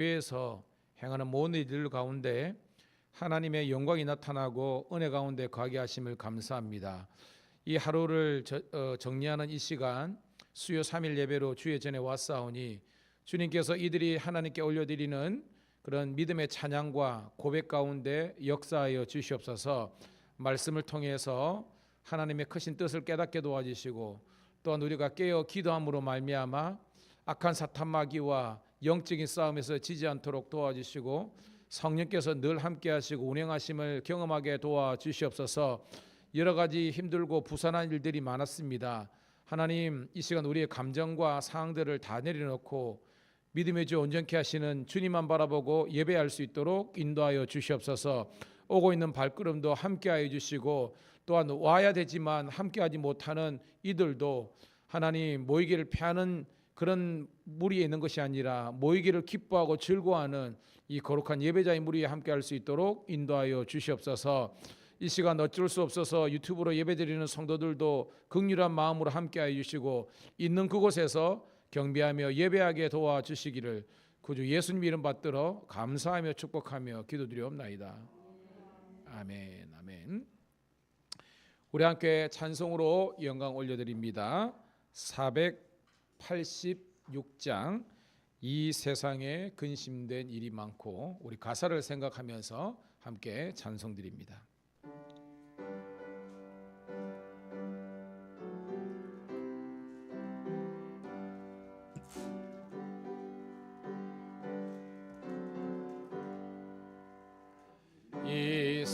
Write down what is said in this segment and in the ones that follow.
교회에서 행하는 모든 일들 가운데 하나님의 영광이 나타나고 은혜 가운데 거하게 하심을 감사합니다. 이 하루를 정리하는 이 시간 수요 3일 예배로 주의 전에 왔사오니 주님께서 이들이 하나님께 올려드리는 그런 믿음의 찬양과 고백 가운데 역사하여 주시옵소서. 말씀을 통해서 하나님의 크신 뜻을 깨닫게 도와주시고 또한 우리가 깨어 기도함으로 말미암아 악한 사탄 마귀와 영적인 싸움에서 지지 않도록 도와주시고 성령께서 늘 함께 하시고 운행하심을 경험하게 도와주시옵소서. 여러 가지 힘들고 부산한 일들이 많았습니다. 하나님, 이 시간 우리의 감정과 상황들을 다 내려놓고 믿음의 주 온전케 하시는 주님만 바라보고 예배할 수 있도록 인도하여 주시옵소서. 오고 있는 발걸음도 함께하여 주시고 또한 와야 되지만 함께하지 못하는 이들도 하나님 모이기를 피하는 그런 무리에 있는 것이 아니라 모이기를 기뻐하고 즐거워하는 이 거룩한 예배자의 무리에 함께할 수 있도록 인도하여 주시옵소서. 이 시간 어쩔 수 없어서 유튜브로 예배드리는 성도들도 긍휼한 마음으로 함께하여 주시고 있는 그곳에서 경배하며 예배하게 도와주시기를 구주 예수님 이름 받들어 감사하며 축복하며 기도드리옵나이다. 아멘. 아멘. 우리 함께 찬송으로 영광 올려드립니다. 486장 이 세상에 근심된 일이 많고, 우리 가사를 생각하면서 함께 찬송드립니다. 이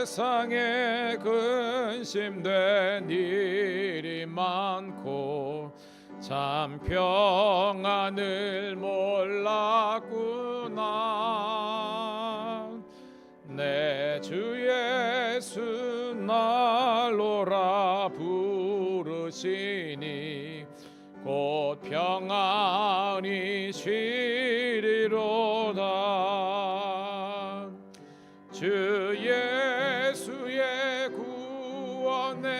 세상에 근심된 일이 많고 참 평안을 몰랐구나. 내 주 예수 날 오라 부르시니 곧 평안히 쉬리로다. 주 예수의 구원의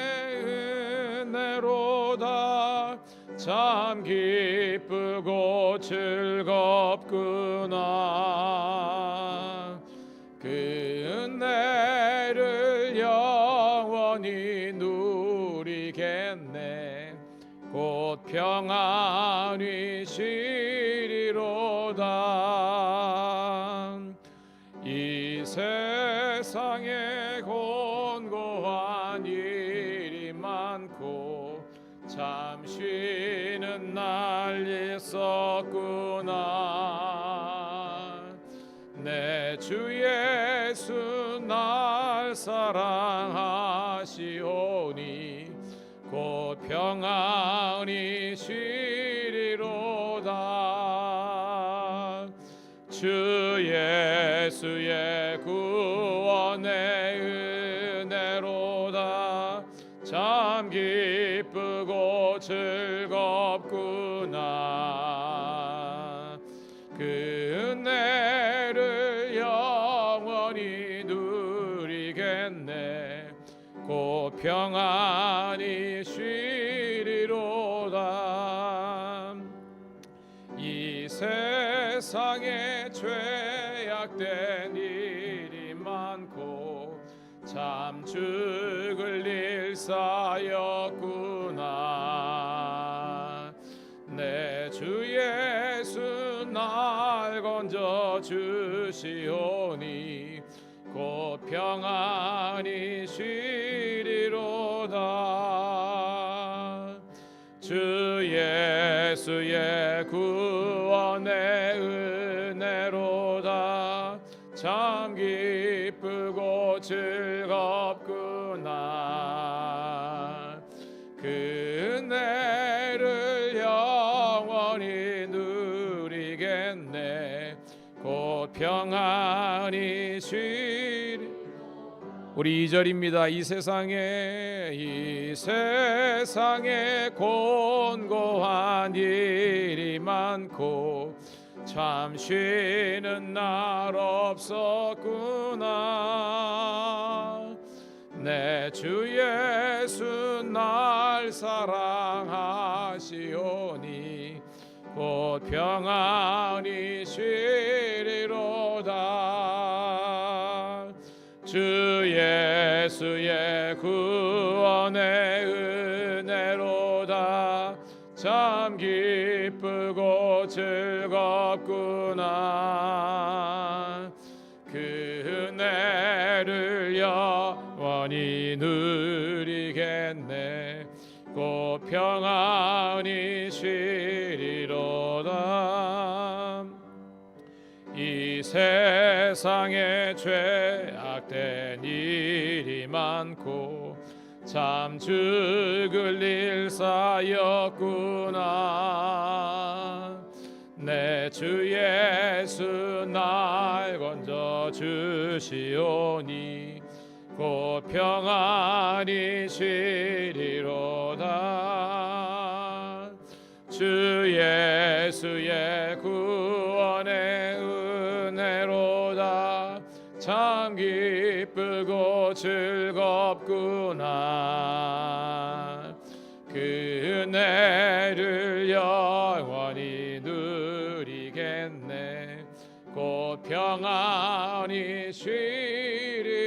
은혜로다. 참 기쁘고 즐겁구나. 그 은혜를 영원히 누리겠네. 곧 평안히 쉬리로다. 이 세상에 곤고한 일이 많고 참 쉬는 날 있었구나. 내 주 예수 날 사랑하시오니 곧 평안히 쉬리로다. 주 예수의 구원의 은혜로다. 참 기쁘고 즐겁구나. 그 은혜를 영원히 누리겠네. 곧 평안히 쉬리로다. 이 세상에 죄악된 일이 많고 참 죽을 일 쌓였구나. 내 주 예수 날 건져 주시오니 곧 평안히 쉬리로다. 주 예수의 구원의 은혜로다. 참 기쁘고 즐겁구나. 그 은혜를 영원히 누리겠네. 곧 평안히 쉬리. 우리 2절입니다. 이 세상에 곤고한 일이 많고 참 쉬는 날 없었구나. 내 주 예수 날 사랑하시오니 곧 곧 평안히 쉬리로다. 주 예수의 구원의 은혜로다. 참 기쁘고 즐겁구나. 그 은혜를 영원히 누리겠네. 곧 평안히 쉬리로다. 이 세상에 죄악된 일이 많고 참 죽을 일 쌓였구나. 내 주 예수 날 건져 주시오니 곧 평안히 쉬리로다. 주 예수의 구원의 은혜로다. 참 기쁘고 즐겁구나. 그 은혜를 영원히 누리겠네. 곧 평안히 쉬리로다.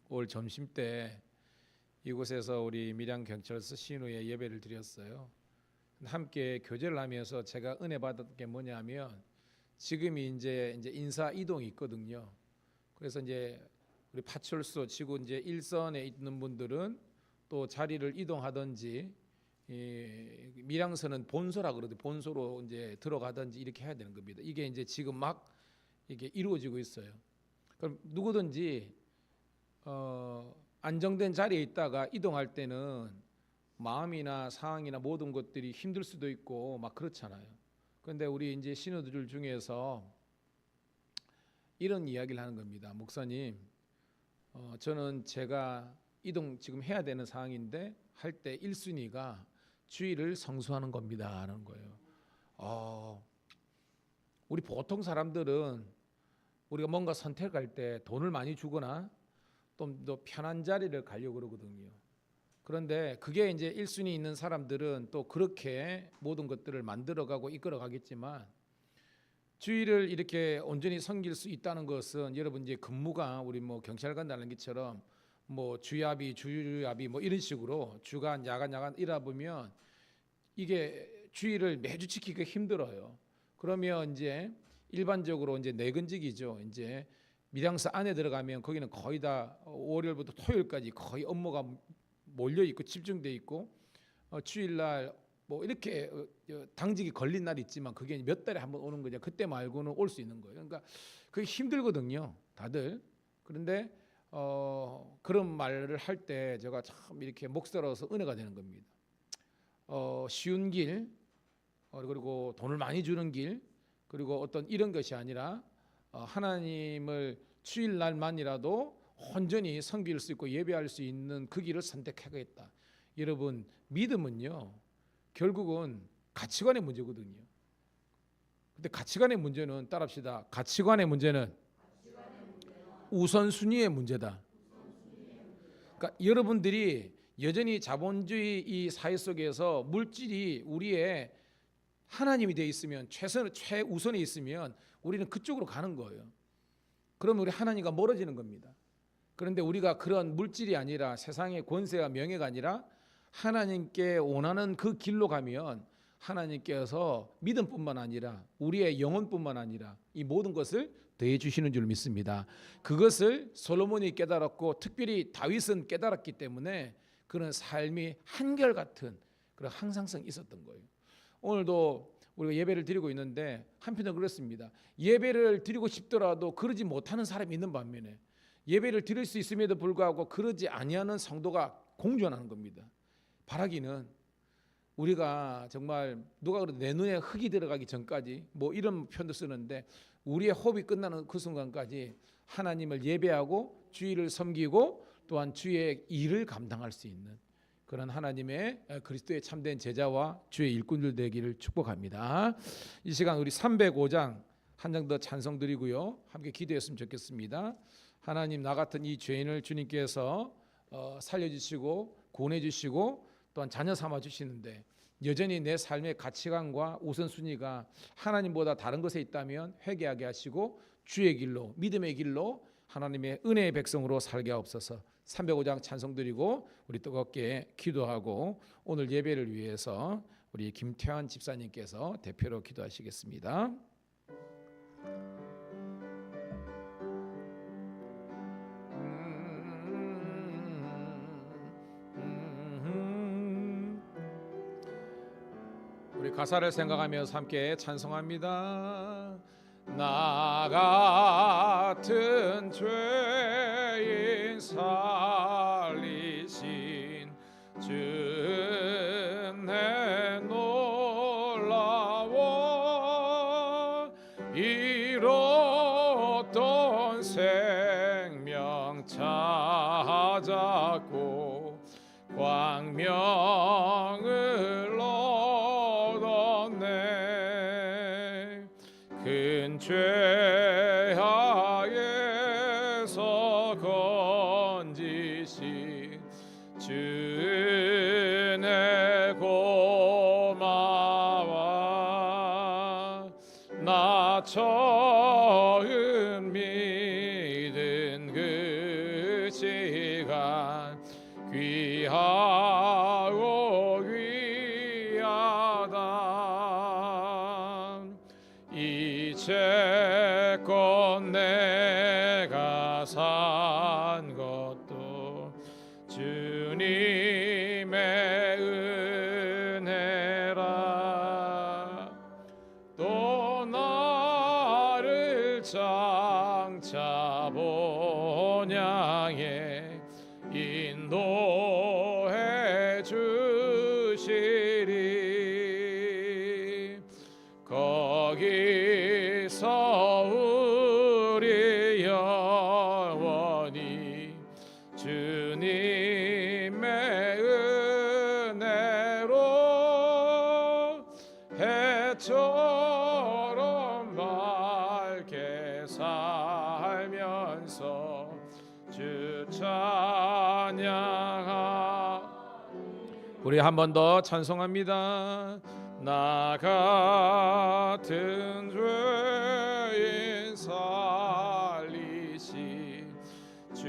올 점심 때 이곳에서 우리 밀양경찰서 신우에 예배를 드렸어요. 함께 교제를 하면서 제가 은혜 받았던 게 뭐냐면 지금이 이제 인사 이동이 있거든요. 그래서 이제 우리 파출소 지구 이제 일선에 있는 분들은 또 자리를 이동하든지, 밀양서는 본소라 그러는데 본소로 이제 들어가든지 이렇게 해야 되는 겁니다. 이게 이제 지금 막 이게 이루어지고 있어요. 그럼 누구든지 안정된 자리에 있다가 이동할 때는 마음이나 상황이나 모든 것들이 힘들 수도 있고 막 그렇잖아요. 그런데 우리 이제 신우들 중에서 이런 이야기를 하는 겁니다. 목사님, 저는 제가 이동 지금 해야 되는 상황인데 할 때 1순위가 주일을 성수하는 겁니다 하는 거예요. 우리 보통 사람들은 우리가 뭔가 선택할 때 돈을 많이 주거나 좀 더 편한 자리를 가려고 그러거든요. 그런데 그게 이제 1순위 있는 사람들은 또 그렇게 모든 것들을 만들어가고 이끌어가겠지만 주일을 이렇게 온전히 섬길 수 있다는 것은 여러분 이제 근무가 우리 뭐 경찰관 달랑기처럼 뭐 주야비 주야비 뭐 이런 식으로 주간 야간 이러다 보면 이게 주일을 매주 지키기가 힘들어요. 그러면 이제 일반적으로 이제 내근직이죠. 이제 밀양서 안에 들어가면 거기는 거의 다 월요일부터 토요일까지 거의 업무가 몰려 있고 집중돼 있고 주일날 뭐 이렇게 당직이 걸린 날이 있지만 그게 몇 달에 한 번 오는 거죠. 그때 말고는 올 수 있는 거예요. 그러니까 그게 힘들거든요, 다들. 그런데 그런 말을 할 때 제가 참 이렇게 목사로서 은혜가 되는 겁니다. 쉬운 길, 그리고 돈을 많이 주는 길, 그리고 어떤 이런 것이 아니라 하나님을 주일날만이라도 온전히 섬길 수 있고 예배할 수 있는 그 길을 선택하겠다. 여러분, 믿음은요 결국은 가치관의 문제거든요. 근데 가치관의 문제는 따라합시다. 가치관의 문제는 우선순위의 문제다. 그러니까 여러분들이 여전히 자본주의 이 사회 속에서 물질이 우리의 하나님이 되어 있으면 최우선에 있으면 우리는 그쪽으로 가는 거예요. 그러면 우리 하나님과 멀어지는 겁니다. 그런데 우리가 그런 물질이 아니라 세상의 권세와 명예가 아니라 하나님께 원하는 그 길로 가면 하나님께서 믿음뿐만 아니라 우리의 영혼뿐만 아니라 이 모든 것을 더해 주시는 줄 믿습니다. 그것을 솔로몬이 깨달았고 특별히 다윗은 깨달았기 때문에 그런 삶이 한결같은 그런 항상성이 있었던 거예요. 오늘도 우리가 예배를 드리고 있는데 한편으로 그렇습니다. 예배를 드리고 싶더라도 그러지 못하는 사람이 있는 반면에 예배를 드릴 수 있음에도 불구하고 그러지 아니하는 성도가 공존하는 겁니다. 바라기는 우리가 정말 누가 그래도 내 눈에 흙이 들어가기 전까지 뭐 이런 표현도 쓰는데 우리의 호흡이 끝나는 그 순간까지 하나님을 예배하고 주의를 섬기고 또한 주의 일을 감당할 수 있는 그런 하나님의 그리스도의 참된 제자와 주의 일꾼들 되기를 축복합니다. 이 시간 우리 305장 한 장 더 찬송 드리고요. 함께 기도했으면 좋겠습니다. 하나님, 나 같은 이 죄인을 주님께서 살려주시고 구원해 주시고 또한 자녀 삼아 주시는데 여전히 내 삶의 가치관과 우선순위가 하나님보다 다른 것에 있다면 회개하게 하시고 주의 길로 믿음의 길로 하나님의 은혜의 백성으로 살게 하옵소서. 305장 찬송 드리고 우리 뜨겁게 기도하고 오늘 예배를 위해서 우리 김태환 집사님께서 대표로 기도하시겠습니다. 우리 가사를 생각하면서 함께 찬송합니다. 나 같은 죄인 살리신 주 은혜 놀라워 잃었던 생명 찾았고 광명을 얻었네. 큰 죄악에서 건지신 주 은혜 고마워. 나 처음 믿은 그 시간 귀하고 귀하다. 이제껏 내가 산 것도 주님의 은혜라. 또 나를 장차 본향에 인도해 주시리. 거기서 우리 영원히 주님의 은혜로 해처럼 밝게 살면서 주 찬양하. 우리 한 번 더 찬송합니다. 나 같은 죄인 살리신 주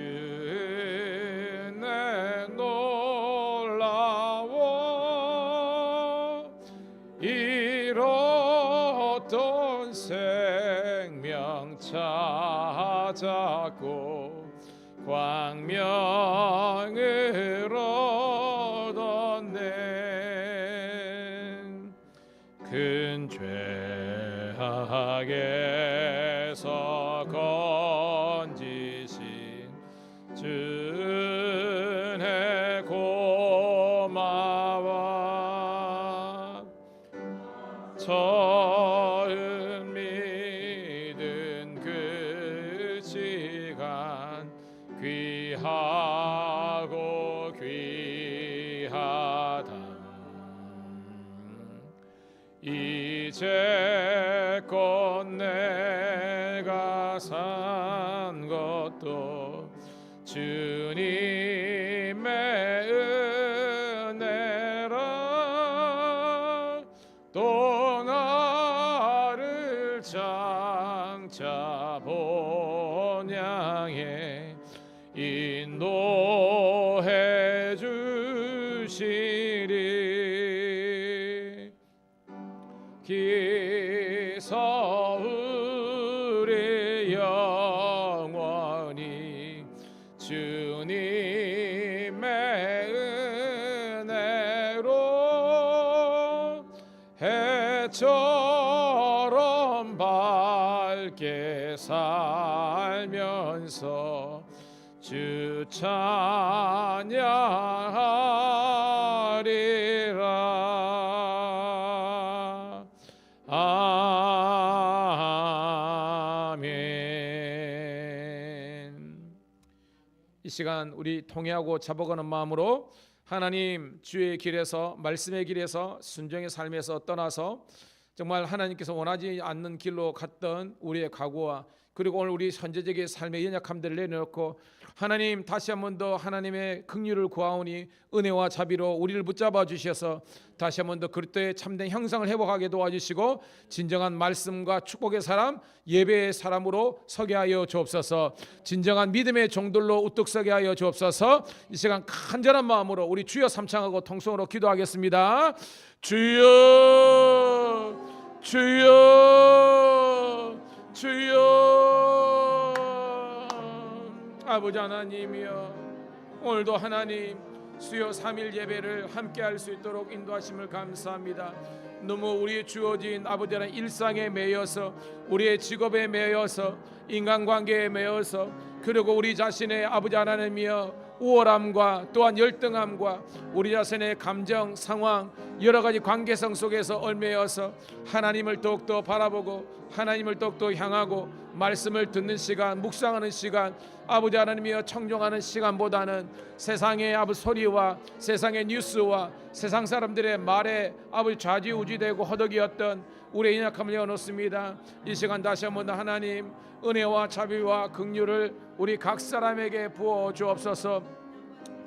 은혜 놀라워 잃었던 생명 찾았고 광명을 얻었네. 큰 죄악에서 건지신 주 은혜 고마워. 처음 믿은 그 시간 귀하고 귀하다. 이제껏 내가 산 것도 주님의 은혜라. 또 나를 장차 본향에 인도해 주시리. 기서 우리 영원히 주님의 은혜로 해처럼 밝게 살면서 주 찬양하리라. 아멘. 이 시간 우리 통회하고 잡아가는 마음으로 하나님 주의 길에서 말씀의 길에서 순종의 삶에서 떠나서 정말 하나님께서 원하지 않는 길로 갔던 우리의 과거와 그리고 오늘 우리 현재적인 삶의 연약함들을 내려놓고 하나님 다시 한 번 더 하나님의 긍휼을 구하오니 은혜와 자비로 우리를 붙잡아 주셔서 다시 한 번 더 그리스도의 참된 형상을 회복하게 도와주시고 진정한 말씀과 축복의 사람, 예배의 사람으로 서게 하여 주옵소서. 진정한 믿음의 종들로 우뚝 서게 하여 주옵소서. 이 시간 간절한 마음으로 우리 주여 삼창하고 통성으로 기도하겠습니다. 주여, 주여, 주여. 아버지 하나님이여, 오늘도 하나님 수요 3일 예배를 함께 할 수 있도록 인도하심을 감사합니다. 너무 우리의 주어진 아버지라는 일상에 매여서, 우리의 직업에 매여서, 인간관계에 매여서, 그리고 우리 자신의 아버지 하나님이여 우월함과 또한 열등함과 우리 자신의 감정, 상황, 여러 가지 관계성 속에서 얽매여서 하나님을 더욱더 바라보고 하나님을 더욱더 향하고 말씀을 듣는 시간, 묵상하는 시간, 아버지 하나님이여 청종하는 시간보다는 세상의 아버지 소리와 세상의 뉴스와 세상 사람들의 말에 아버지 좌지우지되고 허덕이었던 우리의 연약함을 내어놓습니다. 이 시간 다시 한번 하나님 은혜와 자비와 긍휼을 우리 각 사람에게 부어 주옵소서.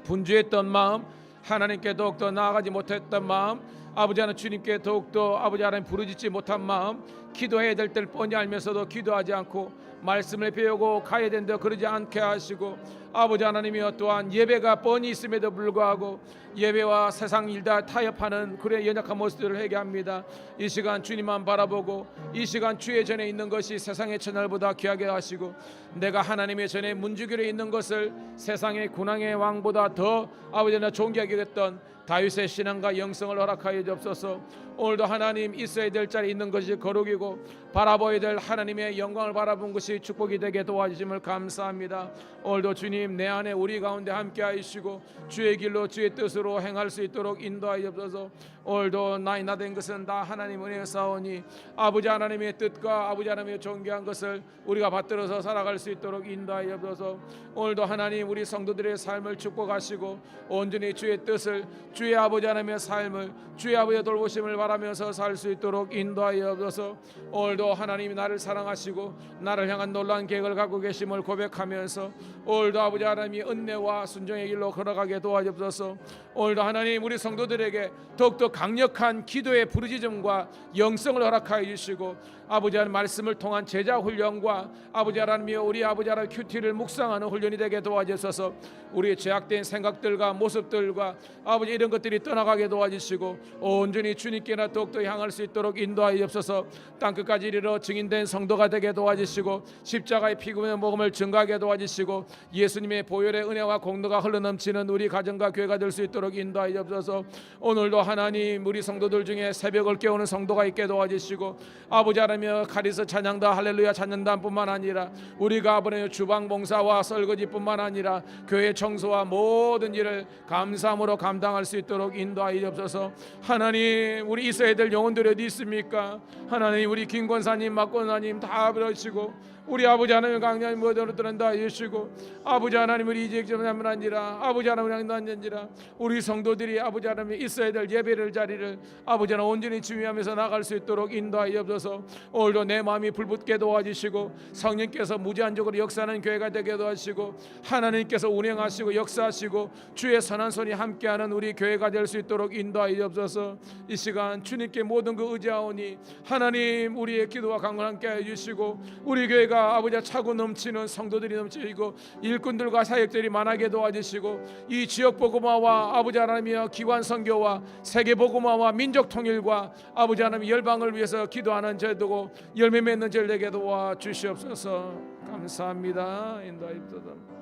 분주했던 마음, 하나님께 더욱더 나아가지 못했던 마음, 아버지 하나님 주님께 더욱더 아버지 하나님 부르짖지 못한 마음, 기도해야 될 때를 뻔히 알면서도 기도하지 않고 말씀을 배우고 가야 된다 그러지 않게 하시고, 아버지 하나님이여 또한 예배가 뻔히 있음에도 불구하고 예배와 세상 일다 타협하는 그런 연약한 모습들을 회개합니다. 이 시간 주님만 바라보고 이 시간 주의 전에 있는 것이 세상의 천할보다 귀하게 하시고, 내가 하나님의 전에 문지기로 있는 것을 세상의 군왕의 왕보다 더 아버지 하나님 존귀하게 됐던 다윗의 신앙과 영성을 허락하여 주옵소서. 오늘도 하나님 있어야 될 자리에 있는 것이 거룩이고 바라봐야 될 하나님의 영광을 바라본 것이 축복이 되게 도와주심을 감사합니다. 오늘도 주님 내 안에 우리 가운데 함께 하시고 주의 길로 주의 뜻으로 행할 수 있도록 인도하여 주옵소서. 오늘도 나이 나된 것은 다 하나님 은혜의 사오니 아버지 하나님의 뜻과 아버지 하나님의 존귀한 것을 우리가 받들어서 살아갈 수 있도록 인도하여 주옵소서. 오늘도 하나님 우리 성도들의 삶을 축복하시고 온전히 주의 뜻을, 주의 아버지 하나님의 삶을, 주의 아버지의 돌보심을 바라면서 살 수 있도록 인도하여 주옵소서. 오늘도 하나님이 나를 사랑하시고 나를 향한 놀라운 계획을 갖고 계심을 고백하면서 오늘도 아버지 하나님이 은혜와 순종의 길로 걸어가게 도와주옵소서. 오늘도 하나님 우리 성도들에게 더욱더 강력한 기도의 부르짖음과 영성을 허락하여 주시고 아버지 하나님 말씀을 통한 제자 훈련과 아버지 하나님이여 우리 아버지 하나님 큐티를 묵상하는 훈련이 되게 도와주셔서 우리의 죄악된 생각들과 모습들과 아버지 이런 것들이 떠나가게 도와주시고 온전히 주님께나 더욱더 향할 수 있도록 인도하여 주옵소서. 땅끝까지 이르러 증인된 성도가 되게 도와주시고 십자가의 피금의 복음을 증거하게 도와주시고 예수님의 보혈의 은혜와 공로가 흘러넘치는 우리 가정과 교회가 될 수 있도록 인도하여 주옵소서. 오늘도 하나님 우리 성도들 중에 새벽을 깨우는 성도가 있게 도와주시고 아버지 하나님 카리스 찬양단 할렐루야 찬양단뿐만 아니라 우리가 아버지 주방 봉사와 설거지뿐만 아니라 교회 청소와 모든 일을 감사함으로 감당할 수 있도록 인도하여 주옵소서. 하나님 우리 있어야 될 영혼들이 어디 있습니까? 하나님 우리 김권사님 막권사님 다 부르시고 우리 아버지 하나님 강렬히 모두를 들은다 주시고 아버지 하나님 우리 이직점은 아니라 아버지 하나님 아니라 우리 성도들이 아버지 하나님 있어야 될 예배를 자리를 아버지 하나님 온전히 지휘하면서 나갈 수 있도록 인도하여 주옵소서. 오늘도 내 마음이 불붙게 도와주시고 성령께서 무제한적으로 역사하는 교회가 되게 도와주시고 하나님께서 운행하시고 역사하시고 주의 선한 손이 함께하는 우리 교회가 될 수 있도록 인도하여 주옵소서. 이 시간 주님께 모든 그 의지하오니 하나님 우리의 기도와 강을 함께 해주시고 우리 교회가 아버지 차고 넘치는 성도들이 넘치고 일꾼들과 사역들이 많게 도와주시고 이 지역 복음화와 아버지 하나님이여 기관 선교와 세계 복음화와 민족 통일과 아버지 하나님 열방을 위해서 기도하는 저희도 열매 맺는 저희를 되게 도와주시옵소서. 감사합니다. 인도하여 주옵소서.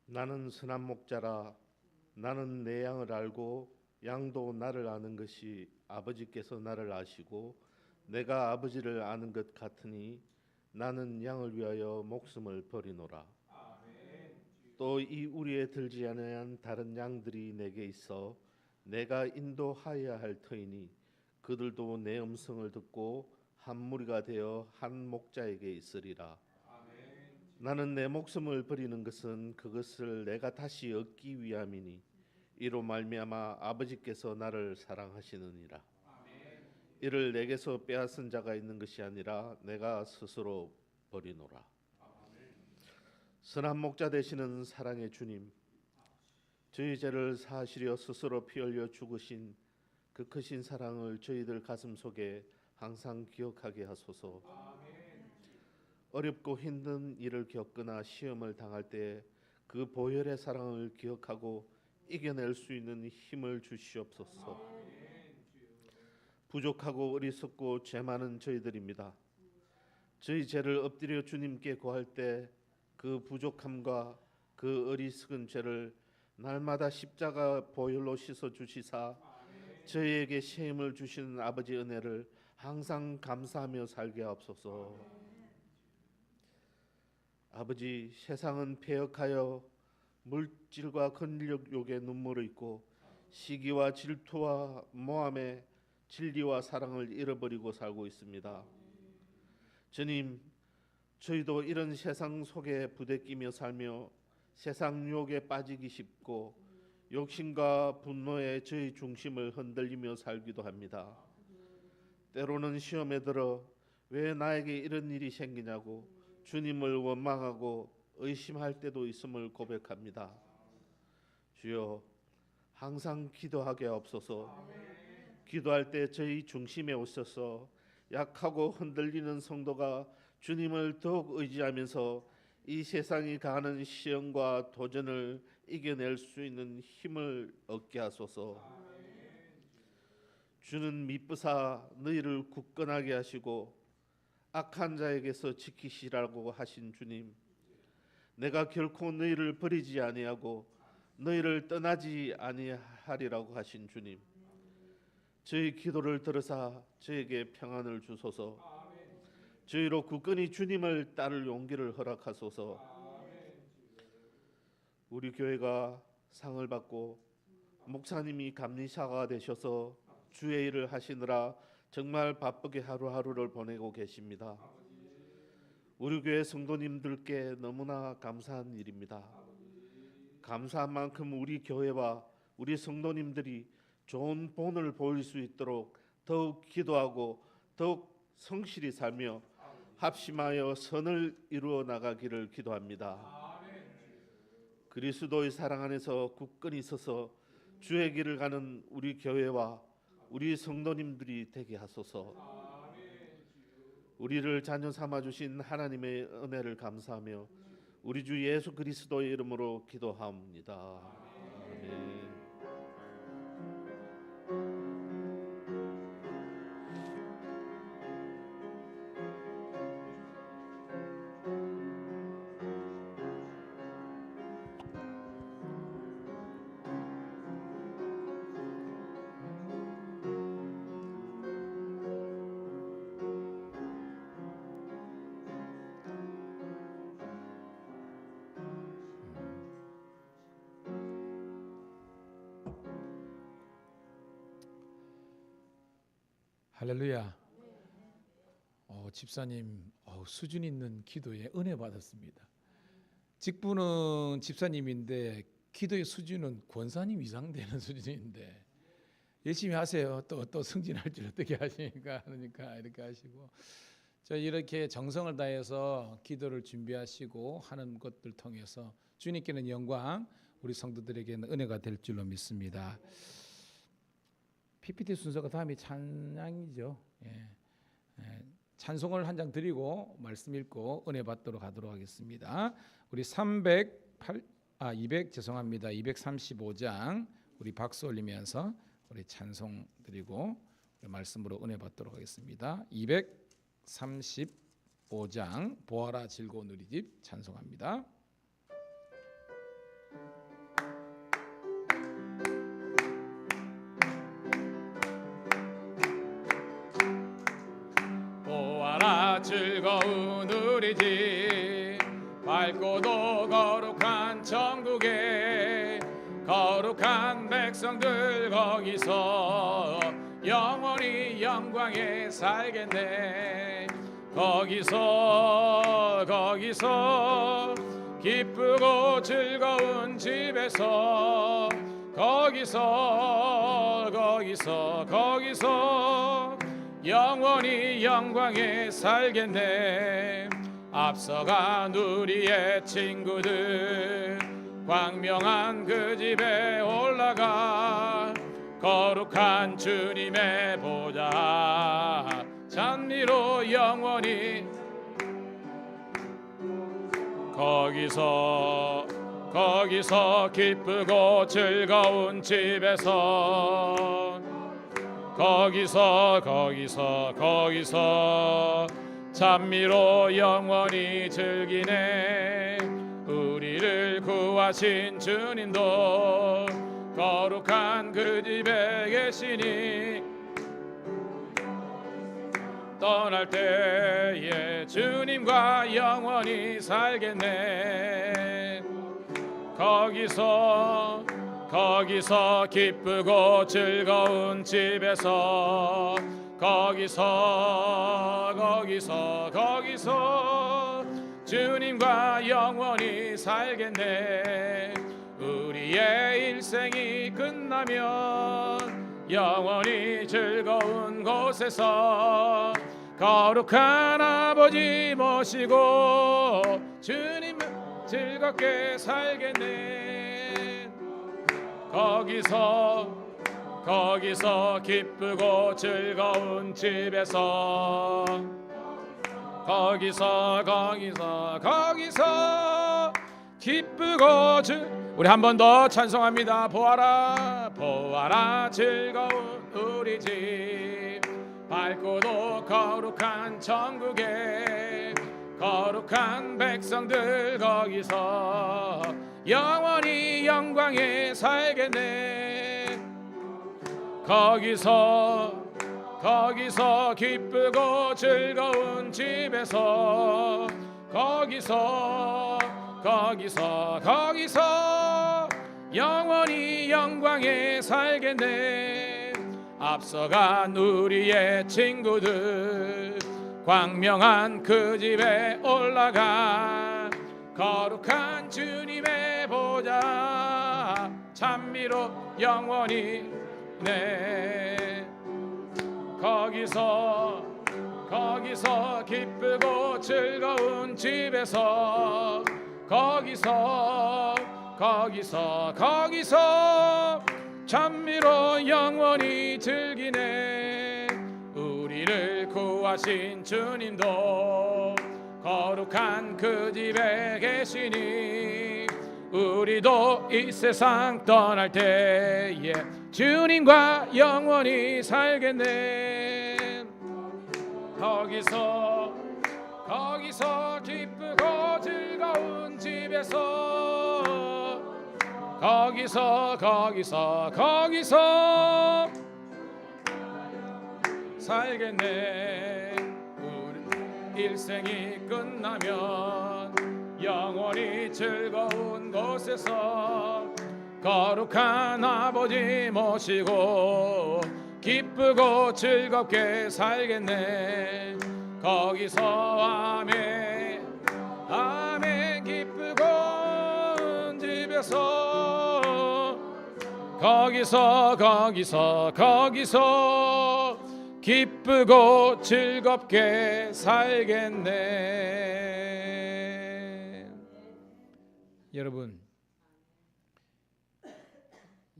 나는 선한 목자라. 나는 내 양을 알고 양도 나를 아는 것이 아버지께서 나를 아시고 내가 아버지를 아는 것 같으니 나는 양을 위하여 목숨을 버리노라. 또 이 우리에 들지 아니한 다른 양들이 내게 있어 내가 인도하여야 할 터이니 그들도 내 음성을 듣고 한 무리가 되어 한 목자에게 있으리라. 나는 내 목숨을 버리는 것은 그것을 내가 다시 얻기 위함이니 이로 말미암아 아버지께서 나를 사랑하시느니라. 이를 내게서 빼앗은 자가 있는 것이 아니라 내가 스스로 버리노라. 선한 목자 되시는 사랑의 주님, 저희 죄를 사하시려 스스로 피 흘려 죽으신 그 크신 사랑을 저희들 가슴 속에 항상 기억하게 하소서. 어렵고 힘든 일을 겪거나 시험을 당할 때 그 보혈의 사랑을 기억하고 이겨낼 수 있는 힘을 주시옵소서. 부족하고 어리석고 죄 많은 저희들입니다. 저희 죄를 엎드려 주님께 구할 때 그 부족함과 그 어리석은 죄를 날마다 십자가 보혈로 씻어 주시사 저희에게 새 힘을 주시는 아버지 은혜를 항상 감사하며 살게 하옵소서. 아버지, 세상은 패역하여 물질과 권력욕에 눈물을 잊고 시기와 질투와 모함에 진리와 사랑을 잃어버리고 살고 있습니다. 주님, 저희도 이런 세상 속에 부대끼며 살며 세상 유혹에 빠지기 쉽고 욕심과 분노에 저희 중심을 흔들리며 살기도 합니다. 때로는 시험에 들어 왜 나에게 이런 일이 생기냐고 주님을 원망하고 의심할 때도 있음을 고백합니다. 주여, 항상 기도하게 하옵소서. 기도할 때 저희 중심에 오셔서 약하고 흔들리는 성도가 주님을 더욱 의지하면서 이 세상이 가하는 시험과 도전을 이겨낼 수 있는 힘을 얻게 하소서. 주는 미쁘사 너희를 굳건하게 하시고 악한 자에게서 지키시라고 하신 주님, 내가 결코 너희를 버리지 아니하고 너희를 떠나지 아니하리라고 하신 주님, 저희 기도를 들으사 저에게 평안을 주소서. 저희로 굳건히 주님을 따를 용기를 허락하소서. 우리 교회가 상을 받고 목사님이 감리사가 되셔서 주의 일을 하시느라 정말 바쁘게 하루하루를 보내고 계십니다. 우리 교회 성도님들께 너무나 감사한 일입니다. 감사한 만큼 우리 교회와 우리 성도님들이 좋은 본을 보일 수 있도록 더욱 기도하고 더욱 성실히 살며 합심하여 선을 이루어 나가기를 기도합니다. 그리스도의 사랑 안에서 굳건히 서서 주의 길을 가는 우리 교회와 우리 성도님들이 되게 하소서. 우리를 자녀 삼아 주신 하나님의 은혜를 감사하며 우리 주 예수 그리스도의 이름으로 기도하옵니다. 아멘. 할렐루야. 집사님 수준 있는 기도에 은혜 받았습니다. 직분은 집사님인데 기도의 수준은 권사님 이상 되는 수준인데 열심히 하세요. 또 승진할 줄 어떻게 하시니까 하니까 이렇게 하시고, 저 이렇게 정성을 다해서 기도를 준비하시고 하는 것들 통해서 주님께는 영광, 우리 성도들에게는 은혜가 될 줄로 믿습니다. PPT 순서가 다음이 찬양이죠. 찬송을 한 장 드리고 말씀 읽고 은혜 받도록 하도록 하겠습니다. 우리 235장 우리 박수 올리면서 우리 찬송 드리고 우리 말씀으로 은혜 받도록 하겠습니다. 235장 보아라 즐거운 우리 집 찬송합니다. 즐거운 우리 집 밝고도 거룩한 천국에 거룩한 백성들 거기서 영원히 영광에 살겠네. 거기서 기쁘고 즐거운 집에서 거기서 영원히 영광에 살겠네. 앞서간 우리의 친구들 광명한 그 집에 올라가 거룩한 주님의 보좌 찬미로 영원히 거기서 기쁘고 즐거운 집에서 거기서 찬미로 영원히 즐기네. 우리를 구하신 주님도 거룩한 그 집에 계시니 떠날 때에 주님과 영원히 살겠네. 거기서 기쁘고 즐거운 집에서 거기서 주님과 영원히 살겠네. 우리의 일생이 끝나면 영원히 즐거운 곳에서 거룩한 아버지 모시고 주님 즐겁게 살겠네. 거기서 기쁘고 즐거운 집에서 거기서 기쁘고 우리 한 번 더 찬송합니다. 보아라 즐거운 우리 집 밝고도 거룩한 천국에 거룩한 백성들 거기서 영원히 영광에 살겠네. 거기서 기쁘고 즐거운 집에서 거기서 영원히 영광에 살겠네. 앞서간 우리의 친구들 광명한 그 집에 올라가 거룩한 주님의 보좌 찬미로 영원히 네. 거기서 기쁘고 즐거운 집에서 거기서 찬미로 영원히 즐기네. 우리를 구하신 주님도 거룩한 그 집에 계시니 우리도 이 세상 떠날 때에 주님과 영원히 살겠네. 거기서 기쁘고 즐거운 집에서 거기서 살겠네. 우리 일생이 끝나면 영원히 즐거운 곳에서 거룩한 아버지 모시고 기쁘고 즐겁게 살겠네. 거기서 아멘 기쁘고 집에서 거기서 기쁘고 즐겁게 살겠네. 여러분,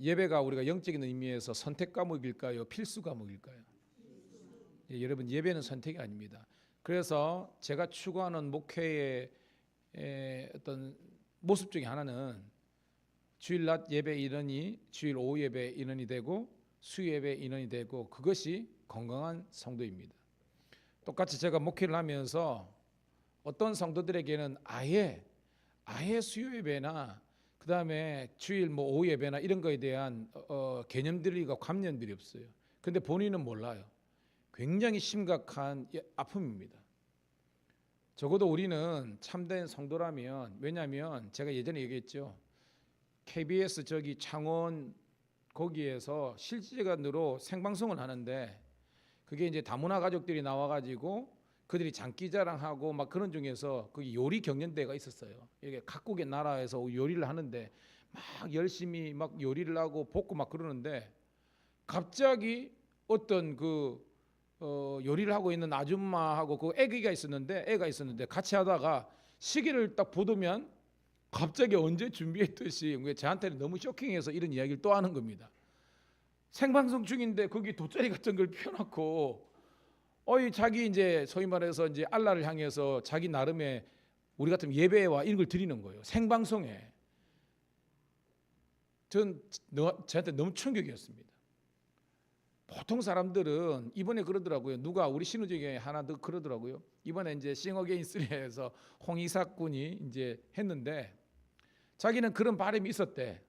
예배가 우리가 영적인 의미에서 선택 과목일까요? 필수 과목일까요? 여러분, 예배는 선택이 아닙니다. 그래서 제가 추구하는 목회의 어떤 모습 중에 하나는 주일 낮 예배 인원이 주일 오후 예배 인원이 되고 수요 예배 인원이 되고 그것이 건강한 성도입니다. 똑같이 제가 목회를 하면서 어떤 성도들에게는 아예 수요 예배나 그 다음에 주일 오후 예배나 이런 거에 대한 개념들과 관념들이 없어요. 근데 본인은 몰라요. 굉장히 심각한 아픔입니다. 적어도 우리는 참된 성도라면, 왜냐하면 제가 예전에 얘기했죠. KBS 창원 거기에서 실시간으로 생방송을 하는데 그게 이제 다문화 가족들이 나와가지고 그들이 장기자랑하고 막 그런 중에서 그 요리 경연대회가 있었어요. 이게 각국의 나라에서 요리를 하는데 막 열심히 막 요리를 하고 볶고 막 그러는데 갑자기 어떤 요리를 하고 있는 아줌마하고 그 애가 있었는데 같이 하다가 시계를 딱 보더면 갑자기 언제 준비했듯이 저한테는 너무 쇼킹해서 이런 이야기를 또 하는 겁니다. 생방송 중인데 거기 돗자리 같은 걸 펴놓고 자기 이제 소위 말해서 이제 알라를 향해서 자기 나름의 우리 같은 예배와 이런 걸 드리는 거예요. 생방송에. 저한테 너무 충격이었습니다. 보통 사람들은 이번에 그러더라고요. 누가 우리 신우 중에 하나 더 그러더라고요. 이번에 이제 싱 어게인 3에서 홍이삭 군이 이제 했는데 자기는 그런 바람이 있었대.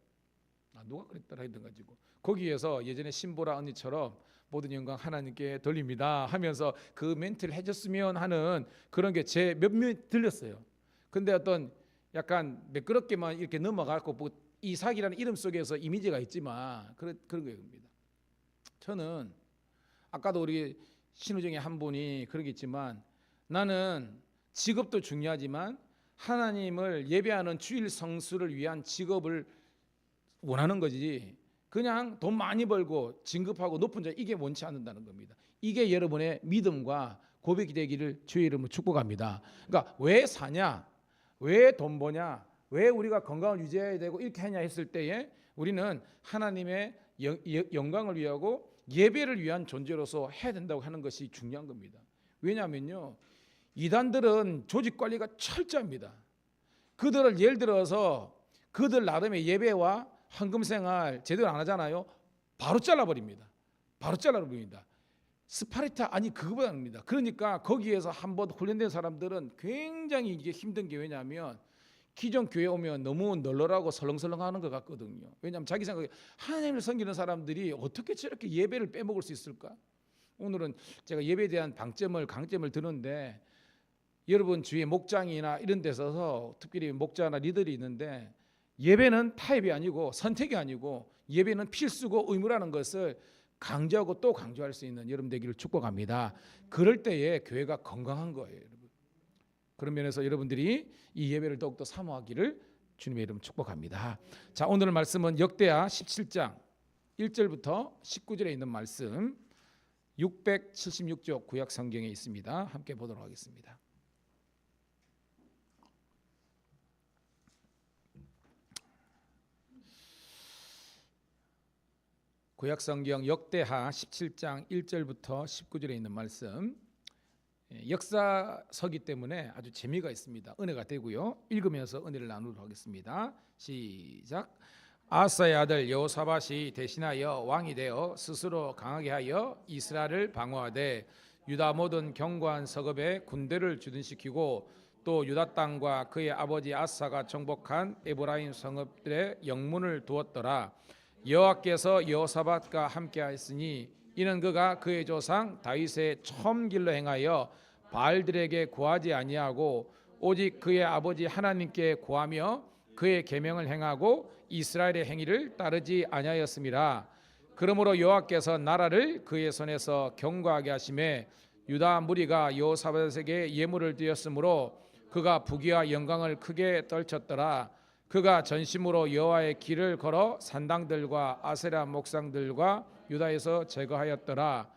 누가 그랬더라 하여튼 가지고 거기에서 예전에 신보라 언니처럼 모든 영광 하나님께 돌립니다 하면서 그 멘트를 해줬으면 하는 그런 게 제 몇몇 들렸어요. 근데 어떤 약간 매끄럽게만 이렇게 넘어가고 뭐 이삭이라는 이름 속에서 이미지가 있지만 그런 겁니다. 저는 아까도 우리 신우 중에 한 분이 그러겠지만 나는 직업도 중요하지만 하나님을 예배하는 주일 성수를 위한 직업을 원하는 거지 그냥 돈 많이 벌고 진급하고 높은 자 이게 원치 않는다는 겁니다. 이게 여러분의 믿음과 고백이 되기를 주의 이름으로 축복합니다. 그러니까 왜 사냐, 왜 돈 버냐, 왜 우리가 건강을 유지해야 되고 이렇게 하냐 했을 때에 우리는 하나님의 영광을 위하고 예배를 위한 존재로서 해야 된다고 하는 것이 중요한 겁니다. 왜냐하면요 이단들은 조직 관리가 철저합니다. 그들을 예를 들어서 그들 나름의 예배와 헌금 생활 제대로 안 하잖아요. 바로 잘라버립니다. 스파르타 아니 그거보다입니다. 그러니까 거기에서 한번 훈련된 사람들은 굉장히 이게 힘든 게 왜냐하면 기존 교회 오면 너무 널널하고 설렁설렁하는 것 같거든요. 왜냐하면 자기 생각에 하나님을 섬기는 사람들이 어떻게 저렇게 예배를 빼먹을 수 있을까? 오늘은 제가 예배에 대한 강점을 드는데 여러분 주위에 목장이나 이런 데서 특별히 목자나 리더들이 있는데 예배는 타협이 아니고 선택이 아니고 예배는 필수고 의무라는 것을 강조하고 또 강조할 수 있는 여러분 되기를 축복합니다. 그럴 때에 교회가 건강한 거예요, 여러분. 그런 면에서 여러분들이 이 예배를 더욱더 사모하기를 주님의 이름 축복합니다. 자, 오늘 말씀은 역대하 17장 1절부터 19절에 있는 말씀 676쪽 구약 성경에 있습니다. 함께 보도록 하겠습니다. 구약성경 역대하 17장 1절부터 19절에 있는 말씀 역사서기 때문에 아주 재미가 있습니다. 은혜가 되고요. 읽으면서 은혜를 나누도록 하겠습니다. 시작. 아사의 아들 여호사밧이 대신하여 왕이 되어 스스로 강하게 하여 이스라엘을 방어하되 유다 모든 견고한 성읍에 군대를 주둔시키고 또 유다 땅과 그의 아버지 아사가 정복한 에브라임 성읍들의 영문을 두었더라. 여호와께서 여호사밧과 함께하였으니 이는 그가 그의 조상 다윗의 처음 길로 행하여 바알들에게 구하지 아니하고 오직 그의 아버지 하나님께 구하며 그의 계명을 행하고 이스라엘의 행위를 따르지 아니하였음이라. 그러므로 여호와께서 나라를 그의 손에서 견고하게 하심에 유다 무리가 여호사밧에게 예물을 드렸으므로 그가 부귀와 영광을 크게 떨쳤더라. 그가 전심으로 여호와의 길을 걸어 산당들과 아세라 목상들과 유다에서 제거하였더라.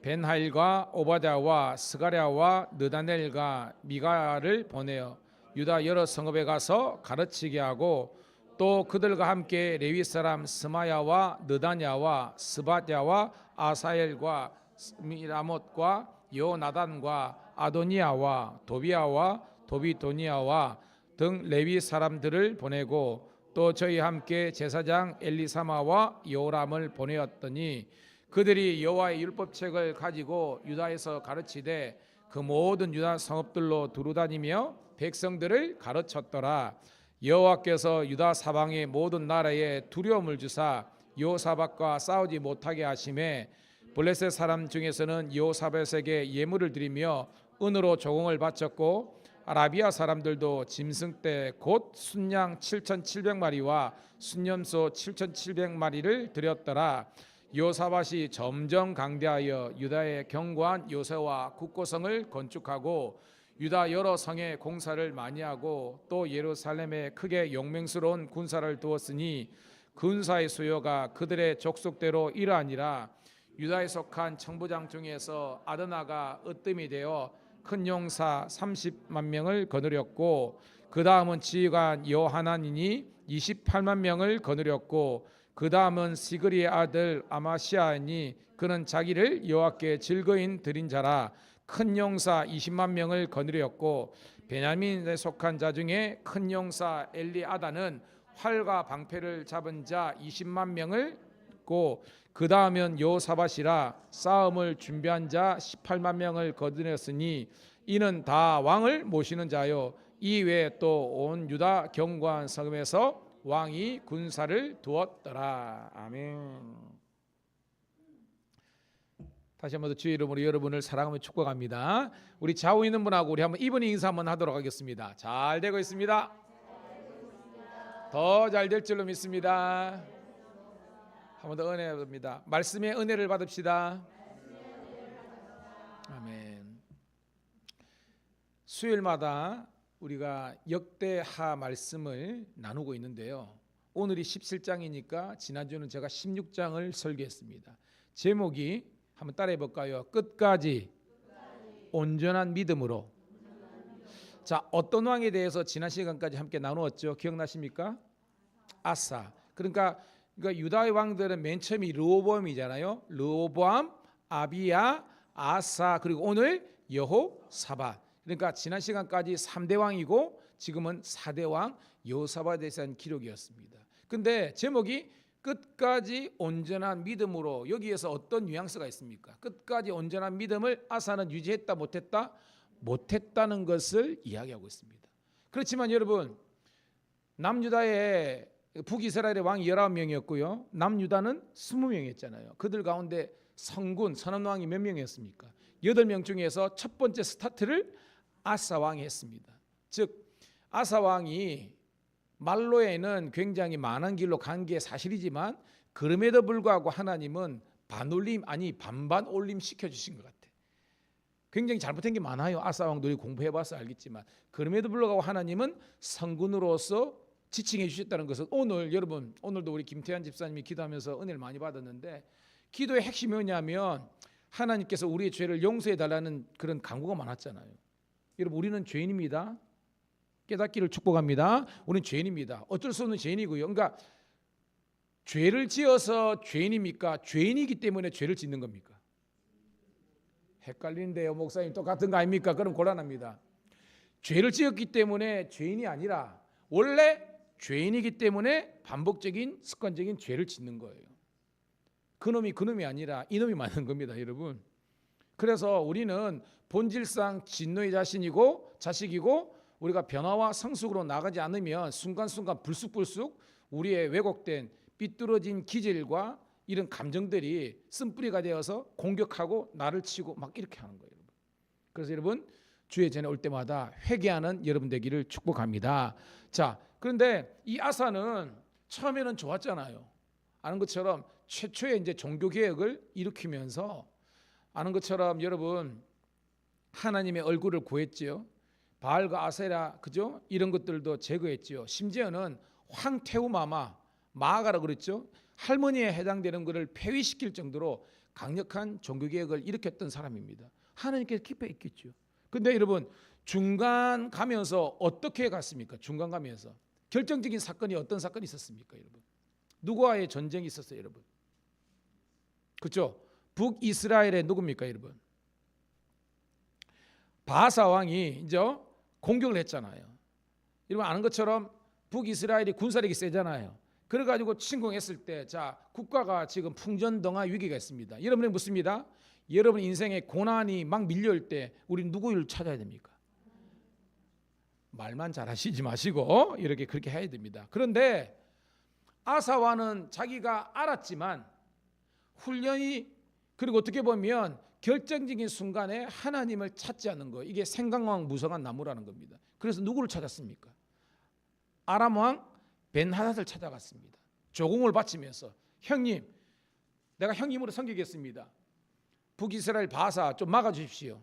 벤하일과 오바댜와 스가랴와 느다넬과 미가를 보내어 유다 여러 성읍에 가서 가르치게 하고 또 그들과 함께 레위 사람 스마야와 느다냐와 스바랴와 아사엘과 미라못과 요나단과 아도니아와 도비아와 도비도니아와 등 레위 사람들을 보내고 또 저희 함께 제사장 엘리사마와 요람을 보내었더니 그들이 여호와의 율법책을 가지고 유다에서 가르치되 그 모든 유다 성읍들로 두루다니며 백성들을 가르쳤더라. 여호와께서 유다 사방의 모든 나라에 두려움을 주사 여호사밧과 싸우지 못하게 하심에 블레셋 사람 중에서는 여호사밧에게 예물을 드리며 은으로 조공을 바쳤고 아라비아 사람들도 짐승 때 곧 순양 7,700마리와 순염소 7,700마리를 드렸더라. 여호사밧이 점점 강대하여 유다의 견고한 요새와 국고성을 건축하고 유다 여러 성에 공사를 많이 하고 또 예루살렘에 크게 용맹스러운 군사를 두었으니 군사의 수요가 그들의 족속대로 이러하니라. 유다에 속한 청부장 중에서 아드나가 으뜸이 되어 큰 용사 30만 명을 거느렸고 그 다음은 지휘관 요하나니니 28만 명을 거느렸고 그 다음은 시그리의 아들 아마시아니 그는 자기를 여호와께 즐거인 드린 자라. 큰 용사 20만 명을 거느렸고 베냐민에 속한 자 중에 큰 용사 엘리아다는 활과 방패를 잡은 자 20만 명을 고 그 다음은 여호사밧이라 싸움을 준비한 자 18만 명을 거느렸으니 이는 다 왕을 모시는 자요 이 외에 또 온 유다 견고한 성읍에서 왕이 군사를 두었더라. 아멘. 다시 한번 더 주의 이름으로 여러분을 사랑하며 축복합니다. 우리 좌우 있는 분하고 우리 한번 이분이 인사 한번 하도록 하겠습니다. 잘 되고 있습니다. 더 잘 될 줄로 믿습니다. 한 번 더 은혜 받습니다. 말씀의 은혜를 받읍시다. 아멘. 수요일마다 우리가 역대하 말씀을 나누고 있는데요. 오늘이 17장이니까 지난주는 제가 16장을 설교했습니다. 제목이 한번 따라해 볼까요? 끝까지 온전한 믿음으로. 자, 어떤 왕에 대해서 지난 시간까지 함께 나누었죠? 기억나십니까? 아사. 그러니까 유다의 왕들은 맨 처음이 르호보암이잖아요. 르호보암, 아비야, 아사 그리고 오늘 여호사밧. 그러니까 지난 시간까지 3대 왕이고 지금은 4대 왕 여호사밧에 대한 기록이었습니다. 근데 제목이 끝까지 온전한 믿음으로. 여기에서 어떤 뉘앙스가 있습니까? 끝까지 온전한 믿음을 아사는 유지했다 못했다? 못했다는 것을 이야기하고 있습니다. 그렇지만 여러분 남유다의 북이스라엘의 왕이 19명이었고요. 남유다는 20명이었잖아요. 그들 가운데 성군 선원왕이 몇 명이었습니까? 8명 중에서 첫 번째 스타트를 아사 왕이 했습니다. 즉 아사 왕이 말로에는 굉장히 많은 길로 간 게 사실이지만 그럼에도 불구하고 하나님은 반올림 아니 반반 올림 시켜주신 것 같아요. 굉장히 잘못된 게 많아요. 아사 왕들이 공부해봐서 알겠지만 그럼에도 불구하고 하나님은 성군으로서 지칭해 주셨다는 것은 오늘 여러분 오늘도 우리 김태환 집사님이 기도하면서 은혜를 많이 받았는데 기도의 핵심이 뭐냐면 하나님께서 우리의 죄를 용서해 달라는 그런 간구가 많았잖아요. 여러분 우리는 죄인입니다. 깨닫기를 축복합니다. 우리는 죄인입니다. 어쩔 수 없는 죄인이고요. 그러니까 죄를 지어서 죄인입니까? 죄인이기 때문에 죄를 짓는 겁니까? 헷갈리는데요. 목사님 똑같은 거 아닙니까? 그럼 곤란합니다. 죄를 지었기 때문에 죄인이 아니라 원래 죄인이기 때문에 반복적인 습관적인 죄를 짓는 거예요. 그놈이 아니라 이놈이 맞는 겁니다, 여러분. 그래서 우리는 본질상 진노의 자식이고 우리가 변화와 성숙으로 나가지 않으면 순간순간 불쑥불쑥 우리의 왜곡된 삐뚤어진 기질과 이런 감정들이 쓴뿌리가 되어서 공격하고 나를 치고 막 이렇게 하는 거예요. 그래서 여러분 주의 전에 올 때마다 회개하는 여러분 되기를 축복합니다. 자, 그런데 이 아사는 처음에는 좋았잖아요. 아는 것처럼 최초의 이제 종교 개혁을 일으키면서 아는 것처럼 여러분 하나님의 얼굴을 구했지요. 바알과 아세라 그죠? 이런 것들도 제거했지요. 심지어는 황태우마마 마아가라 그랬죠. 할머니에 해당되는 것을 폐위시킬 정도로 강력한 종교 개혁을 일으켰던 사람입니다. 하나님께서 기뻐했겠죠. 근데 여러분 중간 가면서 어떻게 갔습니까? 중간 가면서 결정적인 사건이 어떤 사건이 있었습니까, 여러분? 누구와의 전쟁이 있었어요, 여러분? 그렇죠? 북이스라엘의 누굽니까, 여러분? 바사 왕이 이제 공격을 했잖아요. 여러분 아는 것처럼 북이스라엘이 군사력이 세잖아요. 그래가지고 침공했을 때, 자 국가가 지금 풍전등화 위기가 있습니다. 여러분이 묻습니다. 여러분 인생에 고난이 막 밀려올 때 우리 누구를 찾아야 됩니까? 말만 잘하시지 마시고 이렇게 그렇게 해야 됩니다. 그런데 아사와는 자기가 알았지만 훈련이 그리고 어떻게 보면 결정적인 순간에 하나님을 찾지 않는 거, 이게 생강왕 무성한 나무라는 겁니다. 그래서 누구를 찾았습니까? 아람 왕 벤하닷을 찾아갔습니다. 조공을 바치면서 형님, 내가 형님으로 섬기겠습니다. 북이스라엘 바사 좀 막아주십시오.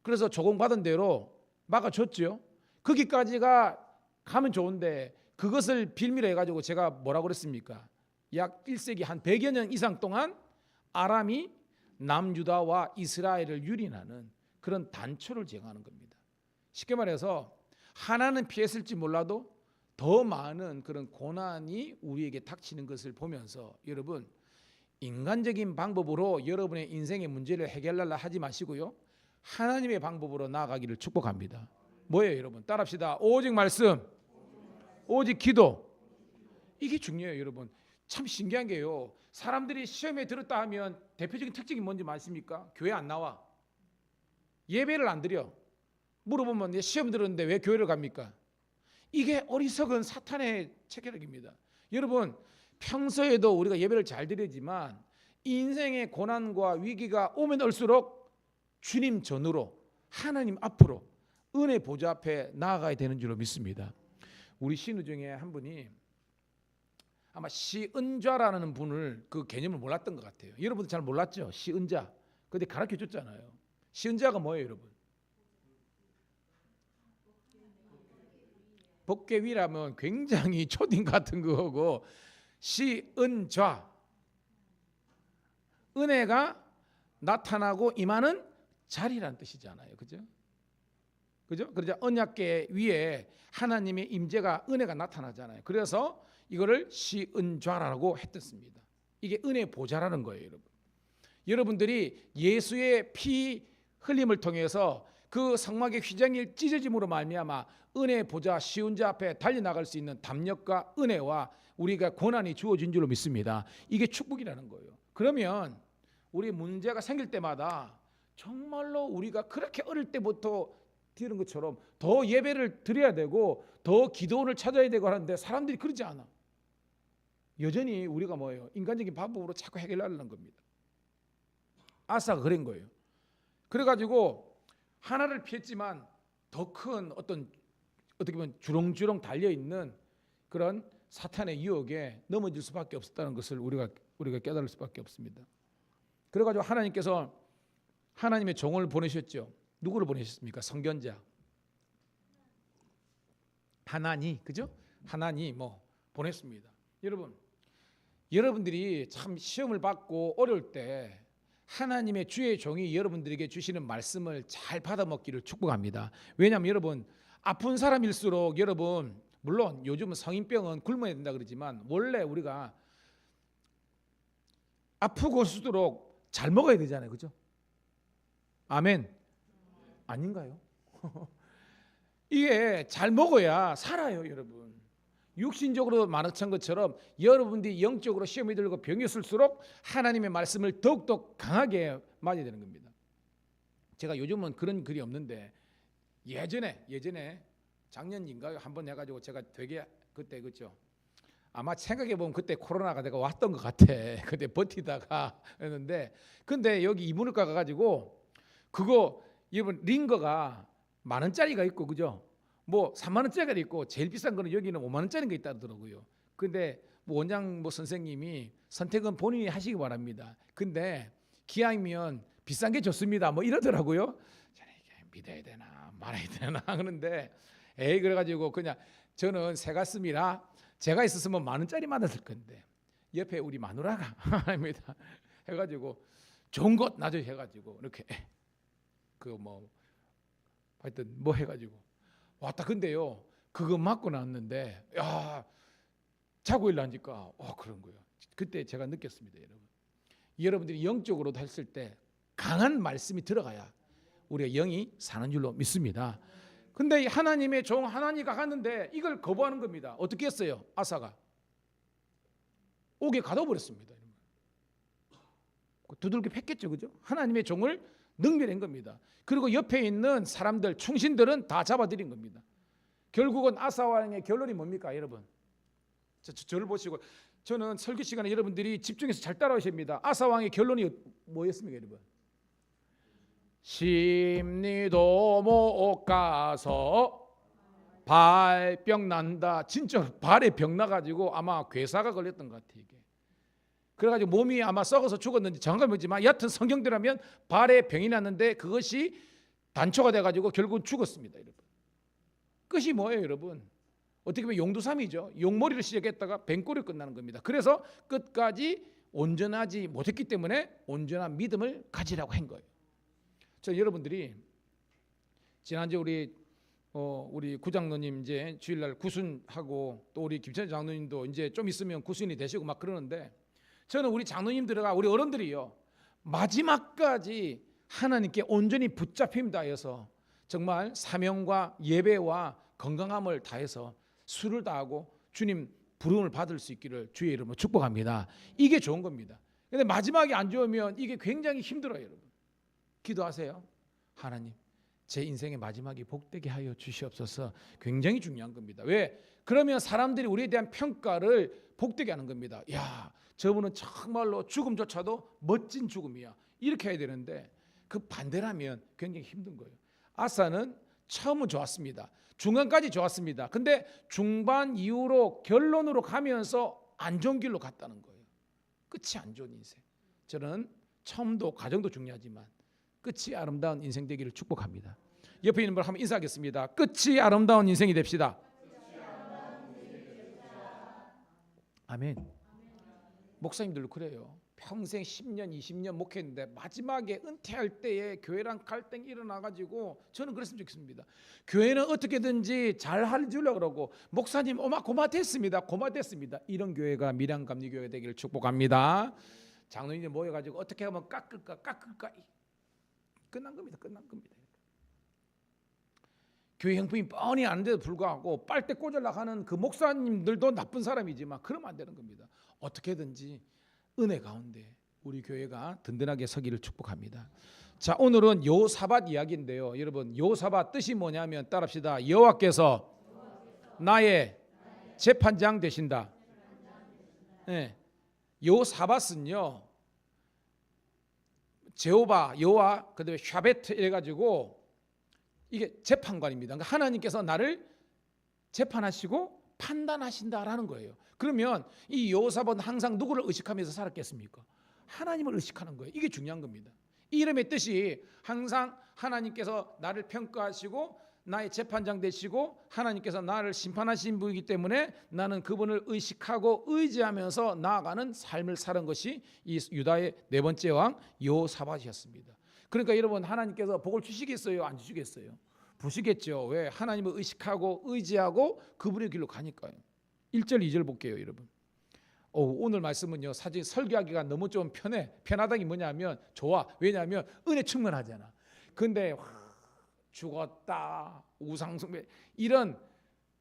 그래서 조공받은 대로 막아줬죠. 거기까지가 가면 좋은데 그것을 빌미로 해가지고 제가 뭐라고 그랬습니까? 약 1세기 한 100여 년 이상 동안 아람이 남유다와 이스라엘을 유린하는 그런 단초를 제공하는 겁니다. 쉽게 말해서 하나는 피했을지 몰라도 더 많은 그런 고난이 우리에게 닥치는 것을 보면서 여러분, 인간적인 방법으로 여러분의 인생의 문제를 해결하려 하지 마시고요, 하나님의 방법으로 나아가기를 축복합니다. 뭐예요 여러분? 따라합시다. 오직 말씀, 오직 기도. 이게 중요해요 여러분. 참 신기한 게요, 사람들이 시험에 들었다 하면 대표적인 특징이 뭔지 아십니까? 교회 안 나와, 예배를 안 드려. 물어보면 시험 들었는데 왜 교회를 갑니까? 이게 어리석은 사탄의 체계력입니다. 여러분, 평소에도 우리가 예배를 잘 드리지만 인생의 고난과 위기가 오면 올수록 주님 전으로, 하나님 앞으로, 은혜 보좌 앞에 나아가야 되는 줄로 믿습니다. 우리 신우 중에 한 분이 아마 시은좌라는 분을, 그 개념을 몰랐던 것 같아요. 여러분도 잘 몰랐죠? 시은좌. 근데 가르쳐 줬잖아요. 시은좌가 뭐예요 여러분? 법계위라면 굉장히 초딩 같은 거고, 시은좌, 은혜가 나타나고 임하는 자리란 뜻이잖아요. 그죠? 그죠? 그러자 언약궤 위에 하나님의 임재가, 은혜가 나타나잖아요. 그래서 이거를 시은좌라고 했었습니다. 이게 은혜 보좌라는 거예요, 여러분. 여러분들이 예수의 피 흘림을 통해서 그 성막의 휘장일 찢어짐으로 말미암아 은혜 보좌 시은좌 앞에 달려나갈 수 있는 담력과 은혜와 우리가 고난이 주어진 줄로 믿습니다. 이게 축복이라는 거예요. 그러면 우리 문제가 생길 때마다 정말로 우리가 그렇게 어릴 때부터 들은 것처럼 더 예배를 드려야 되고 더 기도원을 찾아야 되고 하는데 사람들이 그러지 않아. 여전히 우리가 뭐예요? 인간적인 방법으로 자꾸 해결하려는 겁니다. 아사가 그런 거예요. 그래가지고 하나를 피했지만 더 큰 어떻게 보면 주렁주렁 달려있는 그런 사탄의 유혹에 넘어질 수밖에 없었다는 것을 우리가 깨달을 수밖에 없습니다. 그래가지고 하나님께서 하나님의 종을 보내셨죠. 누구를 보내셨습니까? 선견자 하나니, 그죠? 하나니 보냈습니다. 여러분들이 참 시험을 받고 어려울 때 하나님의 주의 종이 여러분들에게 주시는 말씀을 잘 받아먹기를 축복합니다. 왜냐하면 여러분, 아픈 사람일수록 여러분, 물론 요즘은 성인병은 굶어야 된다 그러지만 원래 우리가 아프고 수도록 잘 먹어야 되잖아요. 그죠? 아멘. 아닌가요? 이게 잘 먹어야 살아요, 여러분. 육신적으로 많았던 것처럼 여러분들이 영적으로 시험이 들고 병이 있을수록 하나님의 말씀을 더욱더 강하게 맞아야 되는 겁니다. 제가 요즘은 그런 글이 없는데 예전에 작년인가요? 한번 해가지고 제가 되게 그때 그죠? 아마 생각해보면 그때 코로나가 내가 왔던 것 같아. 그때 버티다가 했는데, 근데 여기 이문을가 가가지고 그거 여러분 링거가 10,000원짜리가 있고 그죠? 30,000원짜리가 있고 제일 비싼 거는 여기는 50,000원짜리인 게 있다더라고요. 근데 원장 선생님이 선택은 본인이 하시기 바랍니다. 근데 기왕이면 비싼 게 좋습니다. 이러더라고요. 저는 이게 믿어야 되나 말아야 되나 그런데 그래가지고 그냥 저는 새 갔습니다. 제가 있었으면 10,000원짜리 맞았을 건데 옆에 우리 마누라가 합니다. 해가지고 좋은 것 나죠 해가지고 이렇게 하여튼 해가지고 왔다. 근데요 그거 맞고 나왔는데 자고 일어나니까 그런 거예요. 그때 제가 느꼈습니다. 여러분들이 영적으로도 했을 때 강한 말씀이 들어가야 우리가 영이 사는 줄로 믿습니다. 근데 하나님의 종 하나니가 갔는데 이걸 거부하는 겁니다. 어떻게 했어요? 아사가 옥에 가둬버렸습니다. 두들겨 팼겠죠, 그죠? 하나님의 종을 능멸한 겁니다. 그리고 옆에 있는 사람들, 충신들은 다 잡아들인 겁니다. 결국은 아사 왕의 결론이 뭡니까, 여러분? 저를 보시고, 저는 설교 시간에 여러분들이 집중해서 잘 따라오셔야 합니다. 아사 왕의 결론이 뭐였습니까, 여러분? 심리도 못 가서 발병 난다. 진짜 발에 병 나가지고 아마 괴사가 걸렸던 것 같아 이게. 그래가지고 몸이 아마 썩어서 죽었는지 정확히 모르지만 여하튼 성경대로면 발에 병이 났는데 그것이 단초가 돼가지고 결국은 죽었습니다. 여러분. 끝이 뭐예요 여러분? 어떻게 보면 용두삼이죠. 용머리를 시작했다가 뱅꼬리로 끝나는 겁니다. 그래서 끝까지 온전하지 못했기 때문에 온전한 믿음을 가지라고 한 거예요. 저 여러분들이 지난주 우리 구장로님 이제 주일날 구순하고 또 우리 김찬 장로님도 이제 좀 있으면 구순이 되시고 막 그러는데 저는 우리 장로님들과 우리 어른들이요 마지막까지 하나님께 온전히 붙잡힘 다해서 정말 사명과 예배와 건강함을 다해서 술을 다하고 주님 부름을 받을 수 있기를 주의 이름으로 축복합니다. 이게 좋은 겁니다. 근데 마지막이 안 좋으면 이게 굉장히 힘들어요 여러분. 기도하세요. 하나님 제 인생의 마지막이 복되게 하여 주시옵소서. 굉장히 중요한 겁니다. 왜? 그러면 사람들이 우리에 대한 평가를 복되게 하는 겁니다. 야 저분은 정말로 죽음조차도 멋진 죽음이야. 이렇게 해야 되는데 그 반대라면 굉장히 힘든 거예요. 아사는 처음은 좋았습니다. 중간까지 좋았습니다. 근데 중반 이후로 결론으로 가면서 안 좋은 길로 갔다는 거예요. 끝이 안 좋은 인생. 저는 처음도 과정도 중요하지만 끝이 아름다운 인생 되기를 축복합니다. 옆에 있는 분 한번 인사하겠습니다. 끝이 아름다운 인생이 됩시다. 아멘. 목사님들도 그래요. 평생 10년 20년 목회했는데 마지막에 은퇴할 때에 교회랑 갈등이 일어나가지고 저는 그랬으면 좋겠습니다. 교회는 어떻게든지 잘 해주려고 그러고 목사님 고맙겠습니다. 이런 교회가 밀양감리교회가 되기를 축복합니다. 장로님들 모여가지고 어떻게 하면 깎을까 끝난 겁니다. 교회 형편이 뻔히 아는데도 불구하고 빨대 꽂으려고 하는 그 목사님들도 나쁜 사람이지만 그러면 안 되는 겁니다. 어떻게든지 은혜 가운데 우리 교회가 든든하게 서기를 축복합니다. 자, 오늘은 여호사밧 이야기인데요. 여러분, 여호사밧 뜻이 뭐냐면 따라합시다. 여호와께서 나의 재판장 되신다. 네. 여호사밧은요. 제호바, 여호와, 그다음에 샤베트 이래가지고 이게 재판관입니다. 그러니까 하나님께서 나를 재판하시고 판단하신다라는 거예요. 그러면 이 여호사밧은 항상 누구를 의식하면서 살았겠습니까? 하나님을 의식하는 거예요. 이게 중요한 겁니다. 이 이름의 뜻이 항상 하나님께서 나를 평가하시고 나의 재판장 되시고 하나님께서 나를 심판하신 분이기 때문에 나는 그분을 의식하고 의지하면서 나아가는 삶을 사는 것이 이 유다의 네 번째 왕 여호사밧이었습니다. 그러니까 여러분 하나님께서 복을 주시겠어요? 안 주시겠어요? 부시겠죠. 왜? 하나님을 의식하고 의지하고 그분의 길로 가니까요. 1절 2절 볼게요 여러분. 오늘 말씀은요 사실 설교하기가 너무 좀 편하다는 게 뭐냐면 좋아. 왜냐하면 은혜 충만하잖아. 근데 죽었다 우상숭배 이런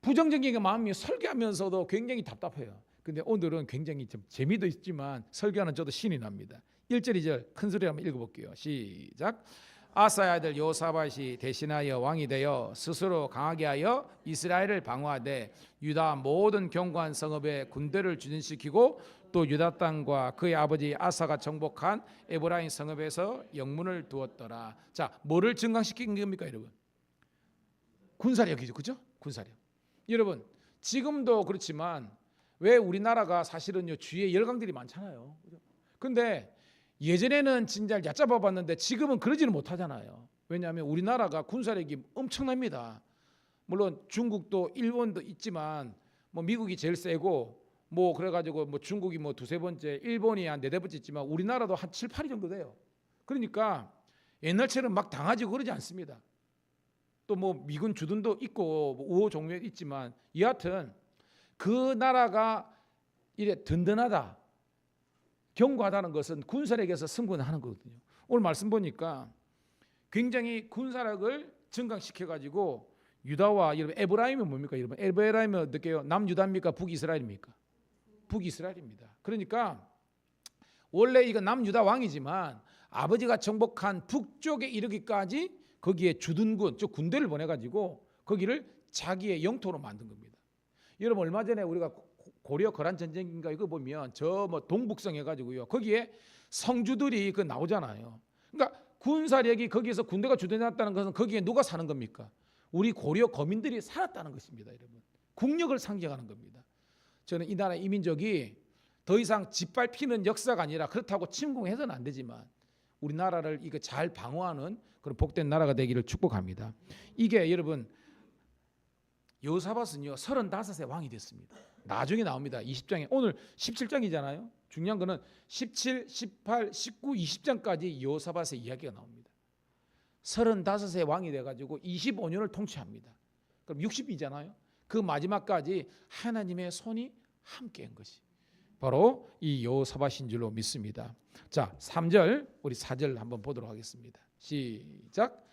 부정적인 마음이 설교하면서도 굉장히 답답해요. 근데 오늘은 굉장히 좀 재미도 있지만 설교하는 저도 신이 납니다. 1절 2절 큰 소리로 한번 읽어볼게요. 시작. 아사의 아들 여호사밧이 대신하여 왕이 되어 스스로 강하게 하여 이스라엘을 방어하되 유다 모든 견고한 성읍에 군대를 주둔시키고 또 유다 땅과 그의 아버지 아사가 정복한 에브라임 성읍에서 영문을 두었더라. 자, 뭐를 증강시킨 겁니까 여러분? 군사력이죠, 그죠? 군사력. 여러분 지금도 그렇지만 왜 우리나라가 사실은요 주위에 열강들이 많잖아요. 근데 예전에는 진짜 얕잡아 봤는데 지금은 그러지는 못하잖아요. 왜냐하면 우리나라가 군사력이 엄청납니다. 물론 중국도 일본도 있지만 뭐 미국이 제일 세고 뭐 그래가지고 뭐 중국이 뭐 두세 번째, 일본이 한 네네 번째 있지만 우리나라도 한 7, 8위 정도 돼요. 그러니까 옛날처럼 막 당하지고 그러지 않습니다. 또 뭐 미군 주둔도 있고 뭐 우호 종묘 있지만 여하튼 그 나라가 이래 든든하다. 견고하다는 것은 군사력에서 승부하는 거거든요. 오늘 말씀 보니까 굉장히 군사력을 증강시켜가지고 유다와 여러분 에브라임은 뭡니까 여러분? 에브라임은 어떻게요? 남유다입니까? 북이스라엘입니까? 북이스라엘입니다. 그러니까 원래 이거 남유다 왕이지만 아버지가 정복한 북쪽에 이르기까지 거기에 주둔군, 즉 군대를 보내가지고 거기를 자기의 영토로 만든 겁니다. 여러분 얼마 전에 우리가 고려 거란 전쟁인가 이거 보면 저 뭐 동북성 해가지고요 거기에 성주들이 그 나오잖아요. 그러니까 군사력이 거기에서 군대가 주둔했다는 것은 거기에 누가 사는 겁니까? 우리 고려 거민들이 살았다는 것입니다, 여러분. 국력을 상징하는 겁니다. 저는 이 나라 이민족이 더 이상 짓밟히는 역사가 아니라 그렇다고 침공해서는 안 되지만 우리나라를 이거 잘 방어하는 그런 복된 나라가 되기를 축복합니다. 이게 여러분 여호사밧은요 35세 왕이 됐습니다. 나중에 나옵니다. 20장에 오늘 17장이잖아요. 중요한 거는 17, 18, 19, 20장까지 여호사밧의 이야기가 나옵니다. 35세 왕이 돼가지고 25년을 통치합니다. 그럼 60이잖아요. 그 마지막까지 하나님의 손이 함께한 것이 바로 이 여호사밧인 줄로 믿습니다. 자, 3절 우리 4절 한번 보도록 하겠습니다. 시작.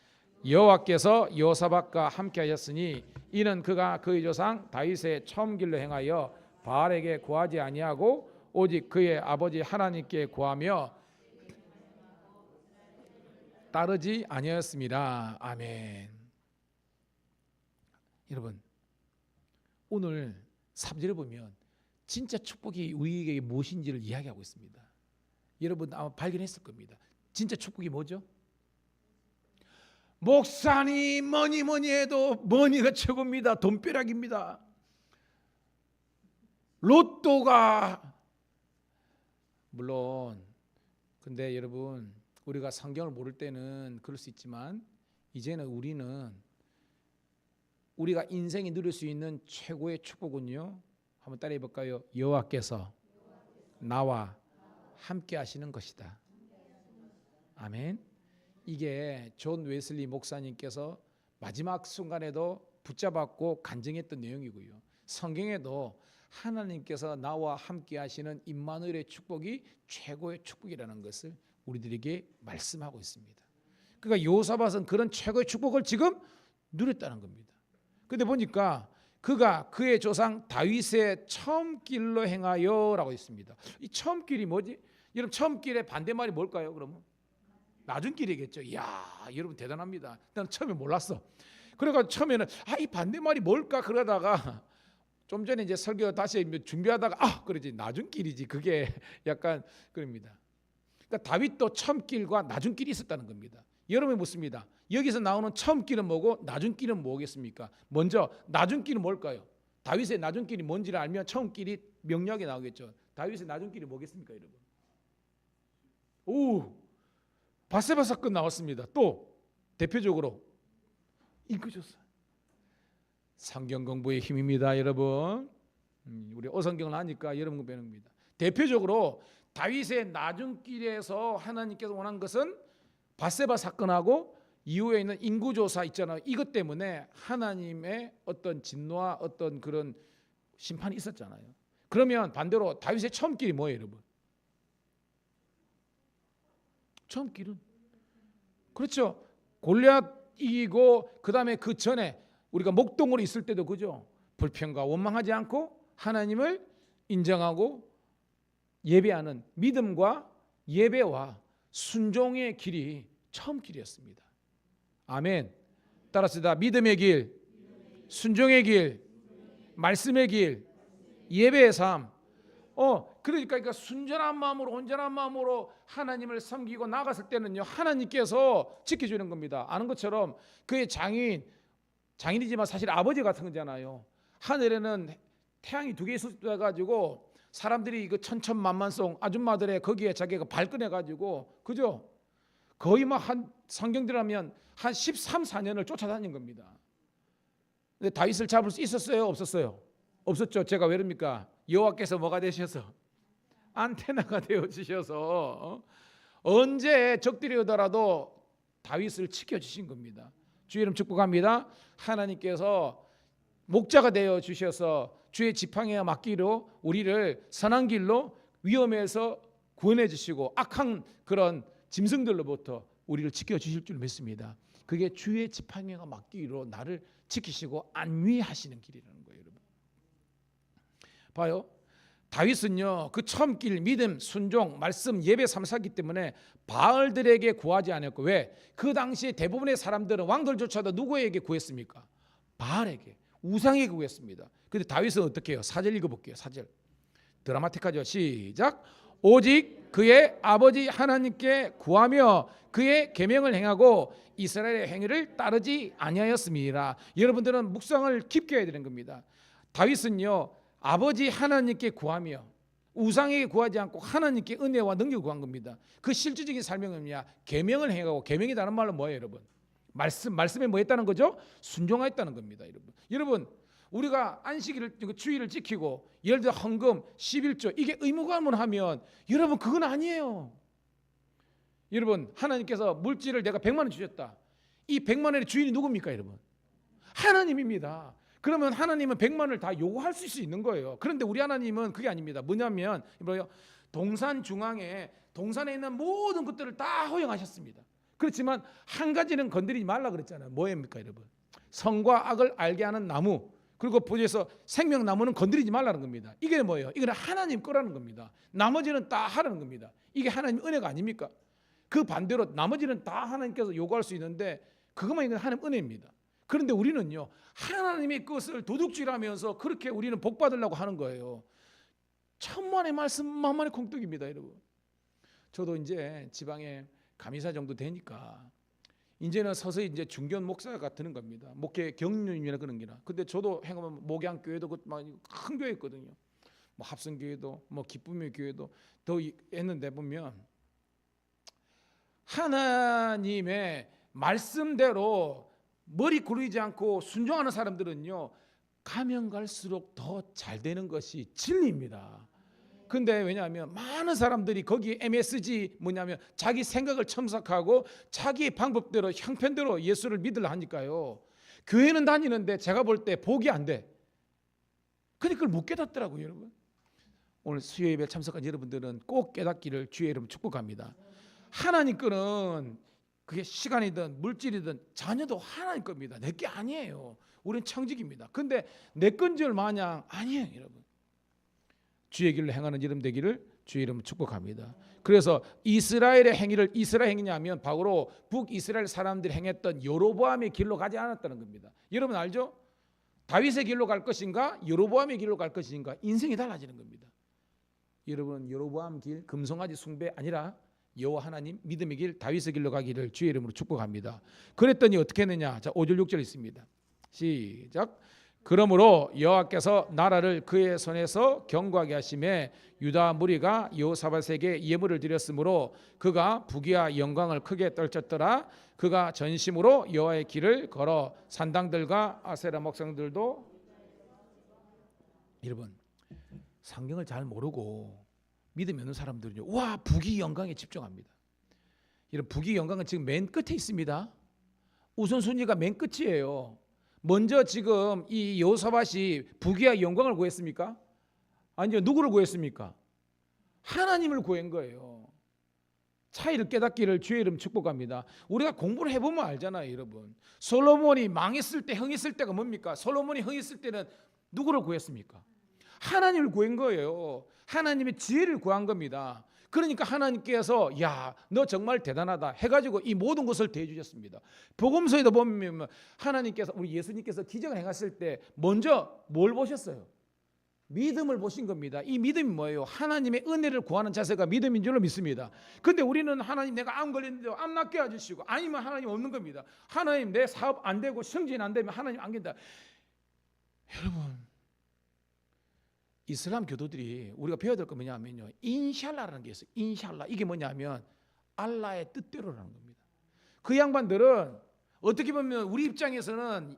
여호와께서 여호사밧과 함께하셨으니 이는 그가 그의 조상 다윗의 처음 길로 행하여 바알에게 구하지 아니하고 오직 그의 아버지 하나님께 구하며 따르지 아니하였습니다. 아멘. 여러분 오늘 3절을 보면 진짜 축복이 우리에게 무엇인지를 이야기하고 있습니다. 여러분 아마 발견했을 겁니다. 진짜 축복이 뭐죠? 목사님 뭐니 해도 머니가 최고입니다. 돈벼락입니다. 로또가 물론 근데 여러분 우리가 성경을 모를 때는 그럴 수 있지만 이제는 우리가 인생이 누릴 수 있는 최고의 축복은요. 한번 따라해 볼까요? 여호와께서 나와 함께 하시는 것이다. 아멘. 이게 존 웨슬리 목사님께서 마지막 순간에도 붙잡았고 간증했던 내용이고요. 성경에도 하나님께서 나와 함께 하시는 임마누엘의 축복이 최고의 축복이라는 것을 우리들에게 말씀하고 있습니다. 그러니까 여호사밧은 그런 최고의 축복을 지금 누렸다는 겁니다. 그런데 보니까 그가 그의 조상 다윗의 처음 길로 행하여라고 있습니다. 이 처음 길이 뭐지? 여러분 처음 길의 반대말이 뭘까요? 그러면 낮은 길이겠죠. 이야, 여러분 대단합니다. 나는 처음에 몰랐어. 그래가 처음에는 이 반대말이 뭘까 그러다가 좀 전에 이제 설교 다시 준비하다가 그러지 낮은 길이지 그게 약간 그럽니다. 그러니까 다윗도 처음 길과 낮은 길이 있었다는 겁니다. 여러분이 묻습니다. 여기서 나오는 처음 길은 뭐고 낮은 길은 뭐겠습니까? 먼저 낮은 길은 뭘까요? 다윗의 낮은 길이 뭔지를 알면 처음 길이 명료하게 나오겠죠. 다윗의 낮은 길이 뭐겠습니까, 여러분? 바세바 사건 나왔습니다. 또 대표적으로 인구조사. 성경 공부의 힘입니다, 여러분. 우리 어성경을 하니까 여러분 배웁니다. 대표적으로 다윗의 낮은 길에서 하나님께서 원한 것은 바세바 사건하고 이후에 있는 인구조사 있잖아요. 이것 때문에 하나님의 어떤 진노와 어떤 그런 심판이 있었잖아요. 그러면 반대로 다윗의 처음 길이 뭐예요, 여러분? 처음 길은 그렇죠. 골리앗 이기고 그 다음에 그 전에 우리가 목동으로 있을 때도 그죠. 불평과 원망하지 않고 하나님을 인정하고 예배하는 믿음과 예배와 순종의 길이 처음 길이었습니다. 아멘. 따라서 믿음의 길, 순종의 길, 말씀의 길, 예배의 삶. 그러니까 순전한 마음으로 온전한 마음으로 하나님을 섬기고 나갔을 때는요 하나님께서 지켜주는 겁니다. 아는 것처럼 그의 장인이지만 사실 아버지 같은 거잖아요. 하늘에는 태양이 2개 있어 가지고 사람들이 그 천천만만송 아줌마들의 거기에 자기가 발끈해 가지고 그죠? 거의 한 성경들하면 한 13, 14년을 쫓아다닌 겁니다. 근데 다윗을 잡을 수 있었어요, 없었어요? 없었죠. 제가 왜 그럽니까? 여호와께서 뭐가 되셔서 안테나가 되어 주셔서 언제 적들이 오더라도 다윗을 지켜 주신 겁니다. 주의 이름 축복합니다. 하나님께서 목자가 되어 주셔서 주의 지팡이에 맡기로 우리를 선한 길로 위험에서 구원해 주시고 악한 그런 짐승들로부터 우리를 지켜 주실 줄 믿습니다. 그게 주의 지팡이가 맡기로 나를 지키시고 안위하시는 길이라는 거예요, 여러분. 봐요. 다윗은요 그 처음 길 믿음, 순종, 말씀, 예배, 삼사기 때문에 바알들에게 구하지 않았고 왜? 그 당시에 대부분의 사람들은 왕들조차도 누구에게 구했습니까? 바알에게, 우상에게 구했습니다. 그런데 다윗은 어떻게 해요? 4절 읽어볼게요. 4절 드라마틱하죠. 시작. 오직 그의 아버지 하나님께 구하며 그의 계명을 행하고 이스라엘의 행위를 따르지 아니하였음이라. 여러분들은 묵상을 깊게 해야 되는 겁니다. 다윗은요 아버지 하나님께 구하며 우상에게 구하지 않고 하나님께 은혜와 능력을 구한 겁니다. 그 실질적인 설명은 뭐냐? 계명을 행하고, 계명이 다른 말로 뭐예요, 여러분? 말씀에 뭐 했다는 거죠? 순종하였다는 겁니다, 여러분. 여러분, 우리가 안식일을 주일을 지키고 예를 들어 헌금, 11조 이게 의무감을 하면 여러분 그건 아니에요. 여러분, 하나님께서 물질을 내가 100만 원 주셨다. 이 100만 원의 주인이 누굽니까, 여러분? 하나님입니다. 그러면 하나님은 100만 원을 다 요구할 수 있는 거예요. 그런데 우리 하나님은 그게 아닙니다. 뭐냐면 동산 중앙에 동산에 있는 모든 것들을 다 허용하셨습니다. 그렇지만 한 가지는 건드리지 말라 그랬잖아요. 뭐입니까, 여러분? 선과 악을 알게 하는 나무, 그리고 보여서 생명나무는 건드리지 말라는 겁니다. 이게 뭐예요? 이거는 하나님 거라는 겁니다. 나머지는 다 하라는 겁니다. 이게 하나님 은혜가 아닙니까? 그 반대로 나머지는 다 하나님께서 요구할 수 있는데 그것만 이건 하나님 은혜입니다. 그런데 우리는요 하나님의 것을 도둑질하면서 그렇게 우리는 복 받으려고 하는 거예요. 천만의 말씀 만만의 콩떡입니다, 여러분. 저도 이제 지방에 감이사 정도 되니까 이제는 서서히 이제 중견 목사가 되는 겁니다. 목회 경륜이나 그런 게나. 근데 저도 행하면 목양교회도 큰 교회였거든요. 뭐 합성교회도 뭐 기쁨의 교회도 더 했는데 보면 하나님의 말씀대로 머리 굴리지 않고 순종하는 사람들은요 가면 갈수록 더 잘 되는 것이 진리입니다. 근데 왜냐하면 많은 사람들이 거기 MSG 뭐냐면 자기 생각을 첨삭하고 자기 방법대로 형편대로 예수를 믿으려 하니까요 교회는 다니는데 제가 볼 때 복이 안 돼. 그러니까 그걸 못 깨닫더라고요, 여러분. 오늘 수요 예배 참석한 여러분들은 꼭 깨닫기를 주의 이름으로 축복합니다. 하나님 거는 그게 시간이든 물질이든 자녀도 하나님 겁니다. 내 게 아니에요. 우리는 청직입니다. 근데 내 건 줄 마냥 아니에요, 여러분. 주의 길을 행하는 이름 되기를 주의 이름으로 축복합니다. 그래서 이스라엘의 행위를 이스라엘 행위냐면 바로 북이스라엘 사람들이 행했던 여로보암의 길로 가지 않았다는 겁니다. 여러분 알죠? 다윗의 길로 갈 것인가 여로보암의 길로 갈 것인가 인생이 달라지는 겁니다. 여러분 여로보암 길 금송아지 숭배 아니라 여호와 하나님 믿음의 길 다윗의 길로 가기를 주의 이름으로 축복합니다. 그랬더니 어떻게 했느냐? 자 5절 6절 있습니다. 시작. 그러므로 여호와께서 나라를 그의 손에서 견고하게 하심에 유다 무리가 여호사밧에게 예물을 드렸으므로 그가 부귀와 영광을 크게 떨쳤더라. 그가 전심으로 여호와의 길을 걸어 산당들과 아세라 목상들도. 여러분 성경을 잘 모르고 믿음이 없는 사람들은요 와 부귀 영광에 집중합니다. 이런 부귀 영광은 지금 맨 끝에 있습니다. 우선순위가 맨 끝이에요. 먼저 지금 이 여호사밧이 부귀와 영광을 구했습니까? 아니요. 누구를 구했습니까? 하나님을 구한 거예요. 차이를 깨닫기를 주의 이름 축복합니다. 우리가 공부를 해보면 알잖아요, 여러분. 솔로몬이 망했을 때 흥했을 때가 뭡니까? 솔로몬이 흥했을 때는 누구를 구했습니까? 하나님을 구한 거예요. 하나님의 지혜를 구한 겁니다. 그러니까 하나님께서 야, 너 정말 대단하다 해가지고 이 모든 것을 대해주셨습니다. 복음서에도 보면 하나님께서 우리 예수님께서 기적을 행하실 때 먼저 뭘 보셨어요? 믿음을 보신 겁니다. 이 믿음이 뭐예요? 하나님의 은혜를 구하는 자세가 믿음인 줄로 믿습니다. 근데 우리는 하나님 내가 암 걸렸는데 암 낫게 해주시고 아니면 하나님 없는 겁니다. 하나님 내 사업 안 되고 승진 안 되면 하나님 안 된다. 여러분 이슬람 교도들이 우리가 배워야 될 거 뭐냐면요 인샬라라는 게 있어요. 인샬라 이게 뭐냐면 알라의 뜻대로라는 겁니다. 그 양반들은 어떻게 보면 우리 입장에서는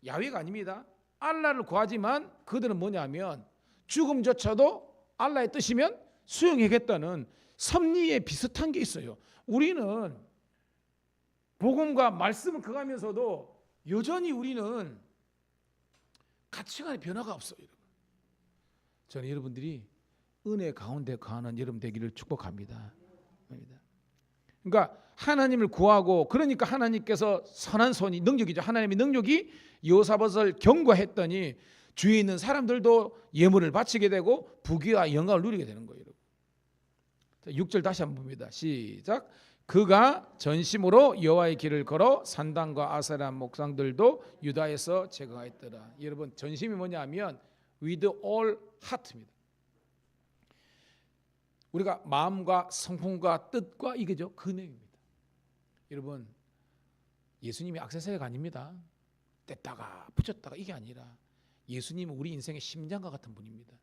야훼가 아닙니다. 알라를 구하지만 그들은 뭐냐면 죽음조차도 알라의 뜻이면 수용하겠다는 섭리에 비슷한 게 있어요. 우리는 복음과 말씀을 그가면서도 여전히 우리는 가치관의 변화가 없어요. 저는 여러분들이 은혜 가운데 거하는 여러분 되기를 축복합니다. 그러니까 하나님을 구하고 그러니까 하나님께서 선한 손이 능력이죠. 하나님의 능력이 여호사밧을 경고했더니 주위에 있는 사람들도 예물을 바치게 되고 부귀와 영광을 누리게 되는 거예요. 6절 다시 한번 봅니다. 시작. 그가 전심으로 여호와의 길을 걸어 산당과 아세라 목상들도 유다에서 제거하였더라. 여러분 전심이 뭐냐 하면 with all heart입니다. 우리가 마음과 성품과 뜻과 이게죠. 그 내용입니다. 여러분, 예수님이 액세서리가 아닙니다. 뗐다가 붙였다가 이게 아니라 예수님은 우리 인생의 심장과 같은 분입니다.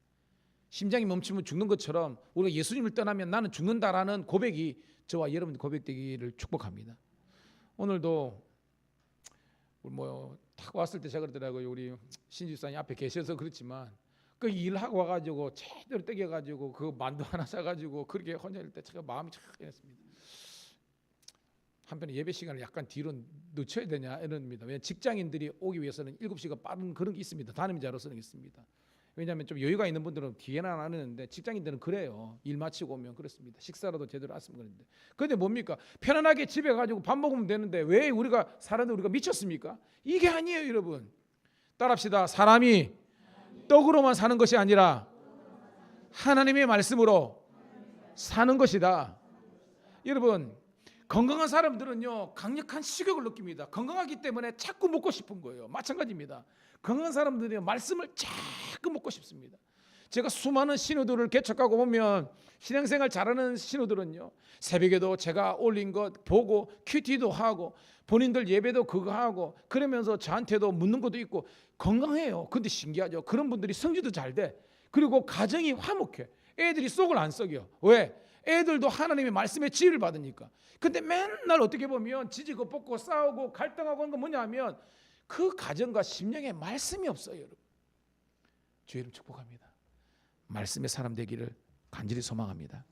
심장이 멈추면 죽는 것처럼 우리가 예수님을 떠나면 나는 죽는다라는 고백이 저와 여러분 고백되기를 축복합니다. 오늘도 딱 왔을 때 제가 그러더라고요. 우리 신집사님 앞에 계셔서 그렇지만 그 일하고 와가지고 제대로 떼겨가지고 그 만두 하나 사가지고 그렇게 혼자 있을 때 제가 마음이 참 그랬습니다. 한편에 예배 시간을 약간 뒤로 늦춰야 되냐 이럽니다. 왜냐하면 직장인들이 오기 위해서는 7시가 빠른 그런 게 있습니다. 단임자로서는 있습니다. 왜냐하면 좀 여유가 있는 분들은 뒤에는 안 하는데 직장인들은 그래요. 일 마치고 오면 그렇습니다. 식사라도 제대로 했으면 그런데. 그런데 뭡니까? 편안하게 집에 가지고 밥 먹으면 되는데 왜 우리가 사람들 우리가 미쳤습니까? 이게 아니에요, 여러분. 따라합시다. 사람이 떡으로만 사는 것이 아니라 하나님의 말씀으로 사는 것이다. 여러분, 건강한 사람들은요 강력한 식욕을 느낍니다. 건강하기 때문에 자꾸 먹고 싶은 거예요. 마찬가지입니다. 건강한 사람들은요 말씀을 자꾸 먹고 싶습니다. 제가 수많은 신우들을 개척하고 보면 신앙생활 잘하는 신우들은요 새벽에도 제가 올린 것 보고 큐티도 하고 본인들 예배도 그거 하고 그러면서 저한테도 묻는 것도 있고 건강해요. 근데 신기하죠. 그런 분들이 성질도 잘 돼. 그리고 가정이 화목해. 애들이 속을 안 썩여. 왜? 애들도 하나님의 말씀에 지혜를 받으니까. 근데 맨날 어떻게 보면 지지고 볶고 싸우고 갈등하고 하는 건 뭐냐면 그 가정과 심령에 말씀이 없어요. 여러분. 주의 이름 축복합니다. 말씀의 사람 되기를 간절히 소망합니다.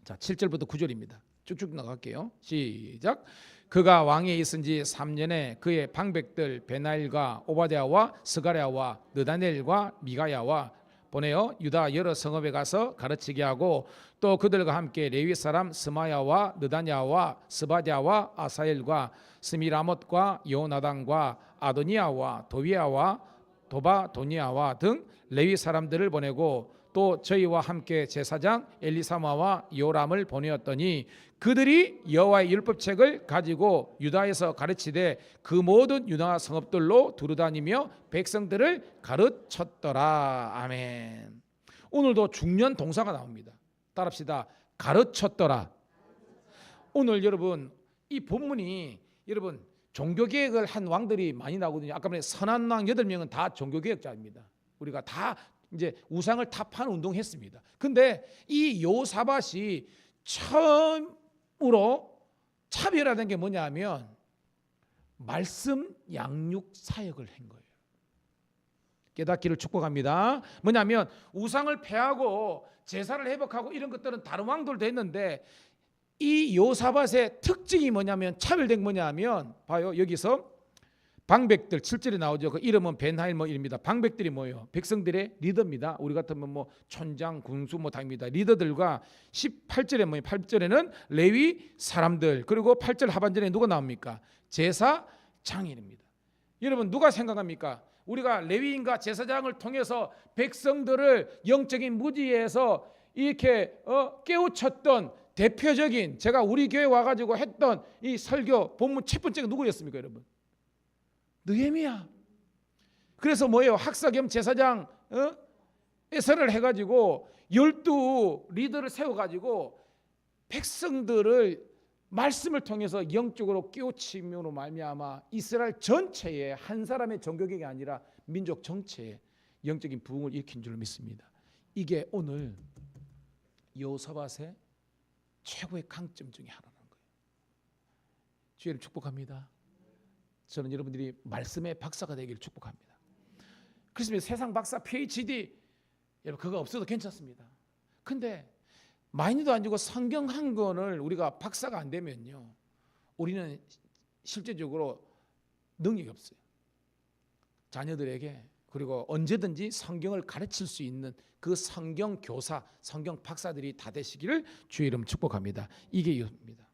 자, 7절부터 9절입니다. 쭉쭉 나갈게요. 시작. 그가 왕위에 있은 지 3년에 그의 방백들 베나일과 오바댜와 스가랴와 느다넬과 미가야와 보내어 유다 여러 성읍에 가서 가르치게 하고 또 그들과 함께 레위 사람 스마야와 느다냐와 스바랴와 아사엘과 스미라못과 요나단과 아도니아와 도비아와 도바도니아와 등 레위 사람들을 보내고 또 저희와 함께 제사장 엘리사마와 요람을 보내었더니 그들이 여호와의 율법책을 가지고 유다에서 가르치되 그 모든 유다 성읍들로 두루다니며 백성들을 가르쳤더라. 아멘. 오늘도 중요한 동사가 나옵니다. 따라합시다. 가르쳤더라. 오늘 여러분 이 본문이 여러분 종교개혁을 한 왕들이 많이 나오거든요. 아까 전에 선한 왕 8명은 다 종교개혁자입니다. 우리가 다 이제 우상을 타파하는 운동했습니다. 근데 이 요사밧이 처음으로 차별화된 게 뭐냐면 말씀 양육 사역을 한 거예요. 깨닫기를 축복합니다. 뭐냐면 우상을 폐하고 제사를 회복하고 이런 것들은 다른 왕들도 했는데 이 요사밧의 특징이 뭐냐면 차별된 뭐냐면 봐요. 여기서 방백들 7절에 나오죠. 그 이름은 벤하일 이름입니다. 방백들이 뭐예요? 백성들의 리더입니다. 우리 같으면 뭐 촌장, 군수 뭐 다입니다. 리더들과 18절에 뭐예요? 8절에는 레위 사람들 그리고 8절 하반절에 누가 나옵니까? 제사장입니다. 여러분 누가 생각합니까? 우리가 레위인과 제사장을 통해서 백성들을 영적인 무지에서 이렇게 깨우쳤던 대표적인 제가 우리 교회 와가지고 했던 이 설교 본문 첫 번째가 누구였습니까, 여러분? 느헤미야. 그래서 뭐예요? 학사 겸 제사장 에서를 해가지고 12 리더를 세워가지고 백성들을 말씀을 통해서 영적으로 깨우침으로 말미암아 이스라엘 전체에 한 사람의 종교개혁이 아니라 민족 전체에 영적인 부흥을 일으킨 줄 믿습니다. 이게 오늘 여호사밧의 최고의 강점 중에 하나라는 거예요. 주의를 축복합니다. 저는 여러분들이 말씀의 박사가 되기를 축복합니다. 그렇습니다. 세상 박사, PhD 여러분 그거 없어도 괜찮습니다. 근데 마인드도 안 주고 성경 한 권을 우리가 박사가 안 되면요 우리는 실제적으로 능력이 없어요. 자녀들에게 그리고 언제든지 성경을 가르칠 수 있는 그 성경 교사, 성경 박사들이 다 되시기를 주의 이름 축복합니다. 이게 이유입니다.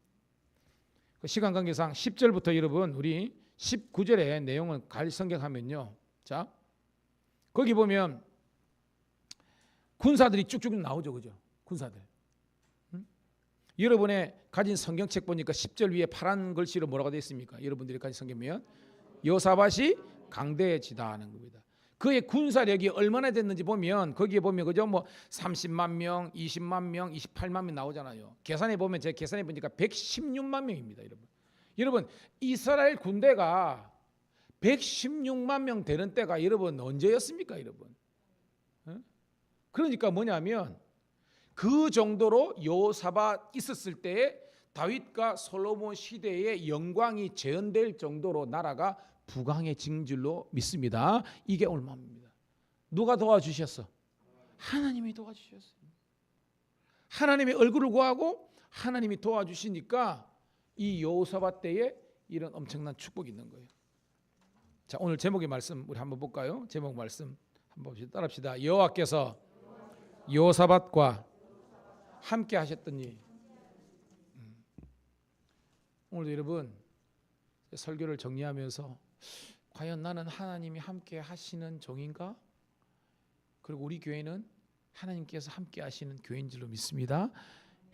시간 관계상 10절부터 여러분 우리 19절의 내용을 성경하면요. 자, 거기 보면 군사들이 쭉쭉 나오죠. 그죠? 군사들. 여러분의 가진 성경책 보니까 10절 위에 파란 글씨로 뭐라고 되어 있습니까? 여러분들이 가진 성경이면 여호사밧이 강대해지다 하는 겁니다. 그의 군사력이 얼마나 됐는지 보면 거기에 보면 그죠? 뭐 30만 명, 20만 명, 28만 명 나오잖아요. 계산해 보면 제가 계산해 보니까 116만 명입니다, 여러분. 여러분, 이스라엘 군대가 116만 명 되는 때가 여러분 언제였습니까, 여러분? 그러니까 뭐냐면 그 정도로 여호사밧 있었을 때에 다윗과 솔로몬 시대의 영광이 재현될 정도로 나라가 부강해진 줄로 믿습니다. 이게 얼마입니다. 누가 도와주셨어? 하나님이 도와주셨어요. 하나님의 얼굴을 구하고 하나님이 도와주시니까 이 여호사밧 때에 이런 엄청난 축복이 있는 거예요. 자, 오늘 제목의 말씀 우리 한번 볼까요? 제목 말씀 한번 따라합시다. 여호와께서 여호사밧과 함께 하셨더니. 오늘도 여러분 설교를 정리하면서 과연 나는 하나님이 함께 하시는 종인가? 그리고 우리 교회는 하나님께서 함께 하시는 교회인 줄로 믿습니다.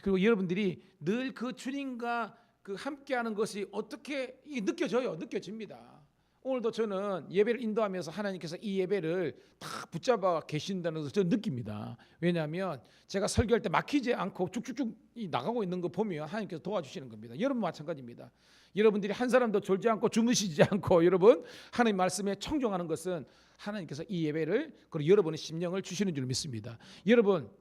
그리고 여러분들이 늘 그 주님과 그 함께하는 것이 어떻게 느껴져요? 느껴집니다. 오늘도 저는 예배를 인도하면서 하나님께서 이 예배를 다 붙잡아 계신다는 것을 저는 느낍니다. 왜냐하면 제가 설교할 때 막히지 않고 쭉쭉쭉 나가고 있는 거 보면 하나님께서 도와주시는 겁니다. 여러분 마찬가지입니다. 여러분들이 한 사람도 졸지 않고 주무시지 않고 여러분 하나님 말씀에 청종하는 것은 하나님께서 이 예배를 그리고 여러분의 심령을 주시는 줄 믿습니다. 여러분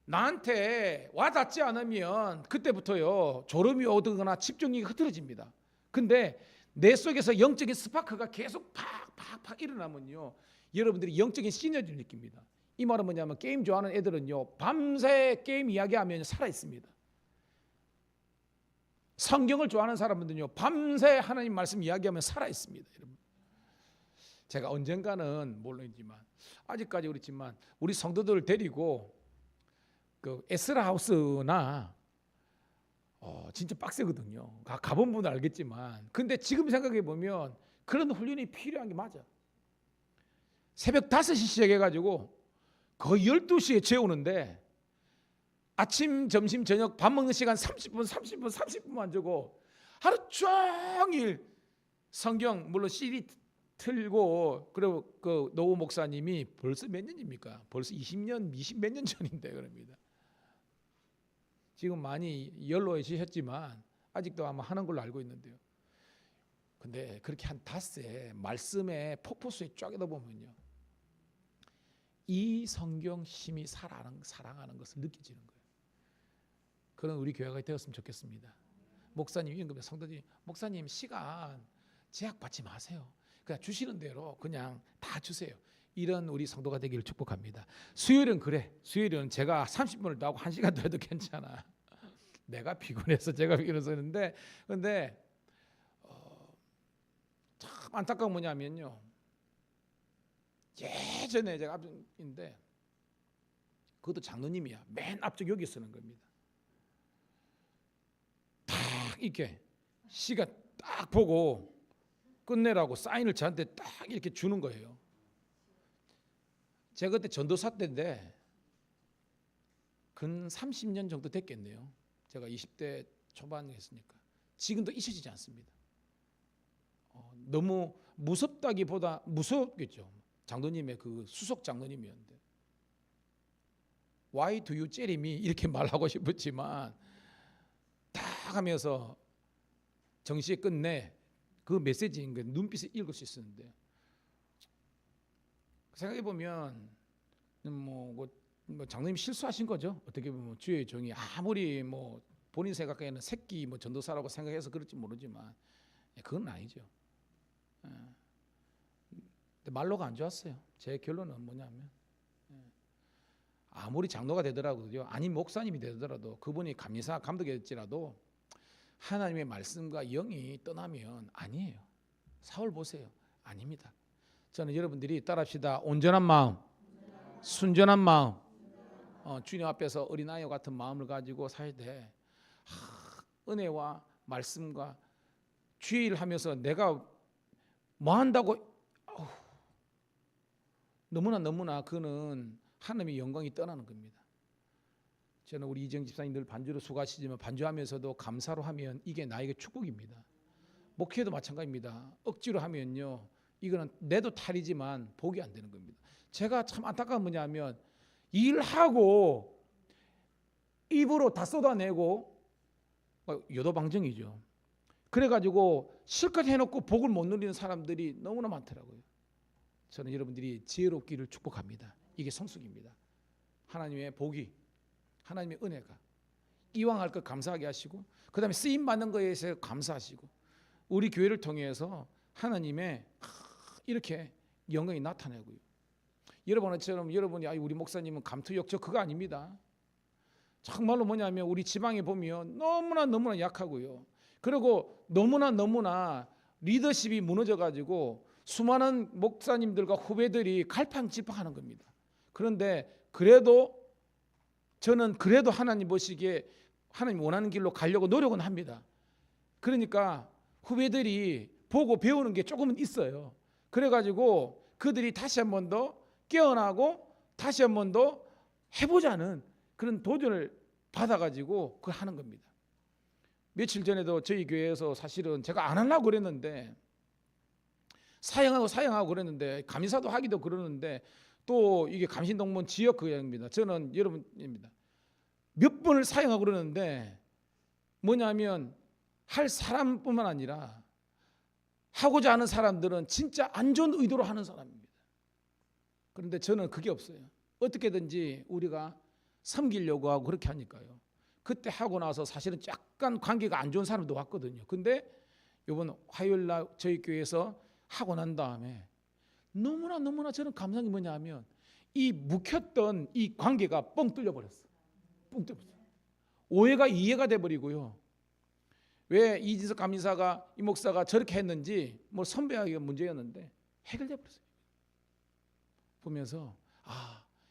나한테 와닿지 않으면 그때부터요 졸음이 오거나 집중력이 흐트러집니다. 근데 내 속에서 영적인 스파크가 계속 팍팍팍 일어나면요 여러분들이 영적인 시너지를 느낍니다. 이 말은 뭐냐면 게임 좋아하는 애들은요 밤새 게임 이야기하면 살아 있습니다. 성경을 좋아하는 사람들은요 밤새 하나님 말씀 이야기하면 살아 있습니다. 여러분, 제가 언젠가는 물론이지만 아직까지 그렇지만 우리 성도들을 데리고 그 에스라 하우스나 진짜 빡세거든요. 가본 분은 알겠지만 근데 지금 생각해 보면 그런 훈련이 필요한 게 맞아. 새벽 5시 시작해가지고 거의 12시에 재우는데 아침, 점심, 저녁 밥 먹는 시간 30분만 주고 하루 종일 성경 물론 CD 틀고 그리고 그 노우 목사님이 벌써 몇 년입니까? 벌써 20년, 20 몇 년 전인데 그럽니다. 지금 많이 연로해지셨지만 아직도 아마 하는 걸로 알고 있는데요. 근데 그렇게 한 닷새 말씀의 폭포수에 쫙에다 보면요. 이 성경 심히 사랑하는 것을 느껴지는 거예요. 그런 우리 교회가 되었으면 좋겠습니다. 목사님 임금의 성도님, 목사님 시간 제약받지 마세요. 그냥 주시는 대로 그냥 다 주세요. 이런 우리 성도가 되기를 축복합니다. 수요일은 그래. 수요일은 제가 30분을 더 하고 1시간 더 해도 괜찮아. 내가 피곤해서 제가 일어서는데 근데 참 안타까운 뭐냐면요. 예전에 제가 앞인데 그것도 장로님이야. 맨 앞쪽 여기 쓰는 겁니다. 딱 이렇게 시간 딱 보고 끝내라고 사인을 저한테 딱 이렇게 주는 거예요. 제가 그때 전도사 때인데 근 30년 정도 됐겠네요. 제가 20대 초반에 했으니까 지금도 잊혀지지 않습니다. 너무 무섭다기보다 무섭겠죠. 장로님의 그 수석 장로님이었는데 Why do you 째리 me 이렇게 말하고 싶었지만 딱 하면서 정시에 끝내 그 메시지인 거 눈빛을 읽을 수 있었는데 생각해 보면 뭐 장로님 실수하신 거죠. 어떻게 보면 주의 종이 아무리 뭐 본인 생각에는 새끼 뭐 전도사라고 생각해서 그럴지 모르지만 그건 아니죠. 근데 말로가 안 좋았어요. 제 결론은 뭐냐면 아무리 장로가 되더라도요, 아니 목사님이 되더라도 그분이 감리사 감독일지라도 하나님의 말씀과 영이 떠나면 아니에요. 사울 보세요. 아닙니다. 저는 여러분들이 따라합시다. 온전한 마음, 순전한 마음, 주님 앞에서 어린아이와 같은 마음을 가지고 살야 돼. 은혜와 말씀과 주의 일 하면서 내가 뭐 한다고 너무나 그는 하나님의 영광이 떠나는 겁니다. 저는 우리 이정 집사님 늘 반주로 수고하시지만 반주하면서도 감사로 하면 이게 나에게 축복입니다. 목회도 마찬가지입니다. 억지로 하면요 이거는 내도 탈이지만 복이 안 되는 겁니다. 제가 참 안타까운 뭐냐면 일하고 입으로 다 쏟아내고 요도방정이죠. 그래가지고 실컷 해놓고 복을 못 누리는 사람들이 너무나 많더라고요. 저는 여러분들이 지혜롭기를 축복합니다. 이게 성숙입니다. 하나님의 복이, 하나님의 은혜가 이왕 할 것 감사하게 하시고, 그 다음에 쓰임 받는 거에 대해서 감사하시고, 우리 교회를 통해서 하나님의 이렇게 영광이 나타나고요. 여러분처럼 여러분이 우리 목사님은 감투역, 저 그거 아닙니다. 정말로 뭐냐면 우리 지방에 보면 너무나 약하고요. 그리고 너무나 리더십이 무너져가지고 수많은 목사님들과 후배들이 갈팡질팡하는 겁니다. 그런데 그래도 저는 하나님 보시기에 하나님 원하는 길로 가려고 노력은 합니다. 그러니까 후배들이 보고 배우는 게 조금은 있어요. 그래가지고 그들이 다시 한 번 더 깨어나고 다시 한 번 더 해보자는 그런 도전을 받아가지고 그걸 하는 겁니다. 며칠 전에도 저희 교회에서 사실은 제가 안 하려고 그랬는데 사양하고 그랬는데 감사도 하기도 그러는데 또 이게 감신동문 지역 교회입니다. 저는 여러분입니다. 몇 번을 사양하고 그러는데 뭐냐면 할 사람뿐만 아니라 하고자 하는 사람들은 진짜 안 좋은 의도로 하는 사람입니다. 그런데 저는 그게 없어요. 어떻게든지 우리가 섬기려고 하고 그렇게 하니까요. 그때 하고 나서 사실은 약간 관계가 안 좋은 사람도 왔거든요. 근데 이번 화요일 날 저희 교회에서 하고 난 다음에 너무나 저는 감사한 게 뭐냐면 이 묵혔던 이 관계가 뻥 뚫려버렸어. 뻥 뚫렸어요. 오해가 이해가 돼버리고요. 왜 이진석 감리사가 이 목사가 저렇게 했는지 뭐 선배하기가 문제였는데 해결돼 버렸어요. 보면서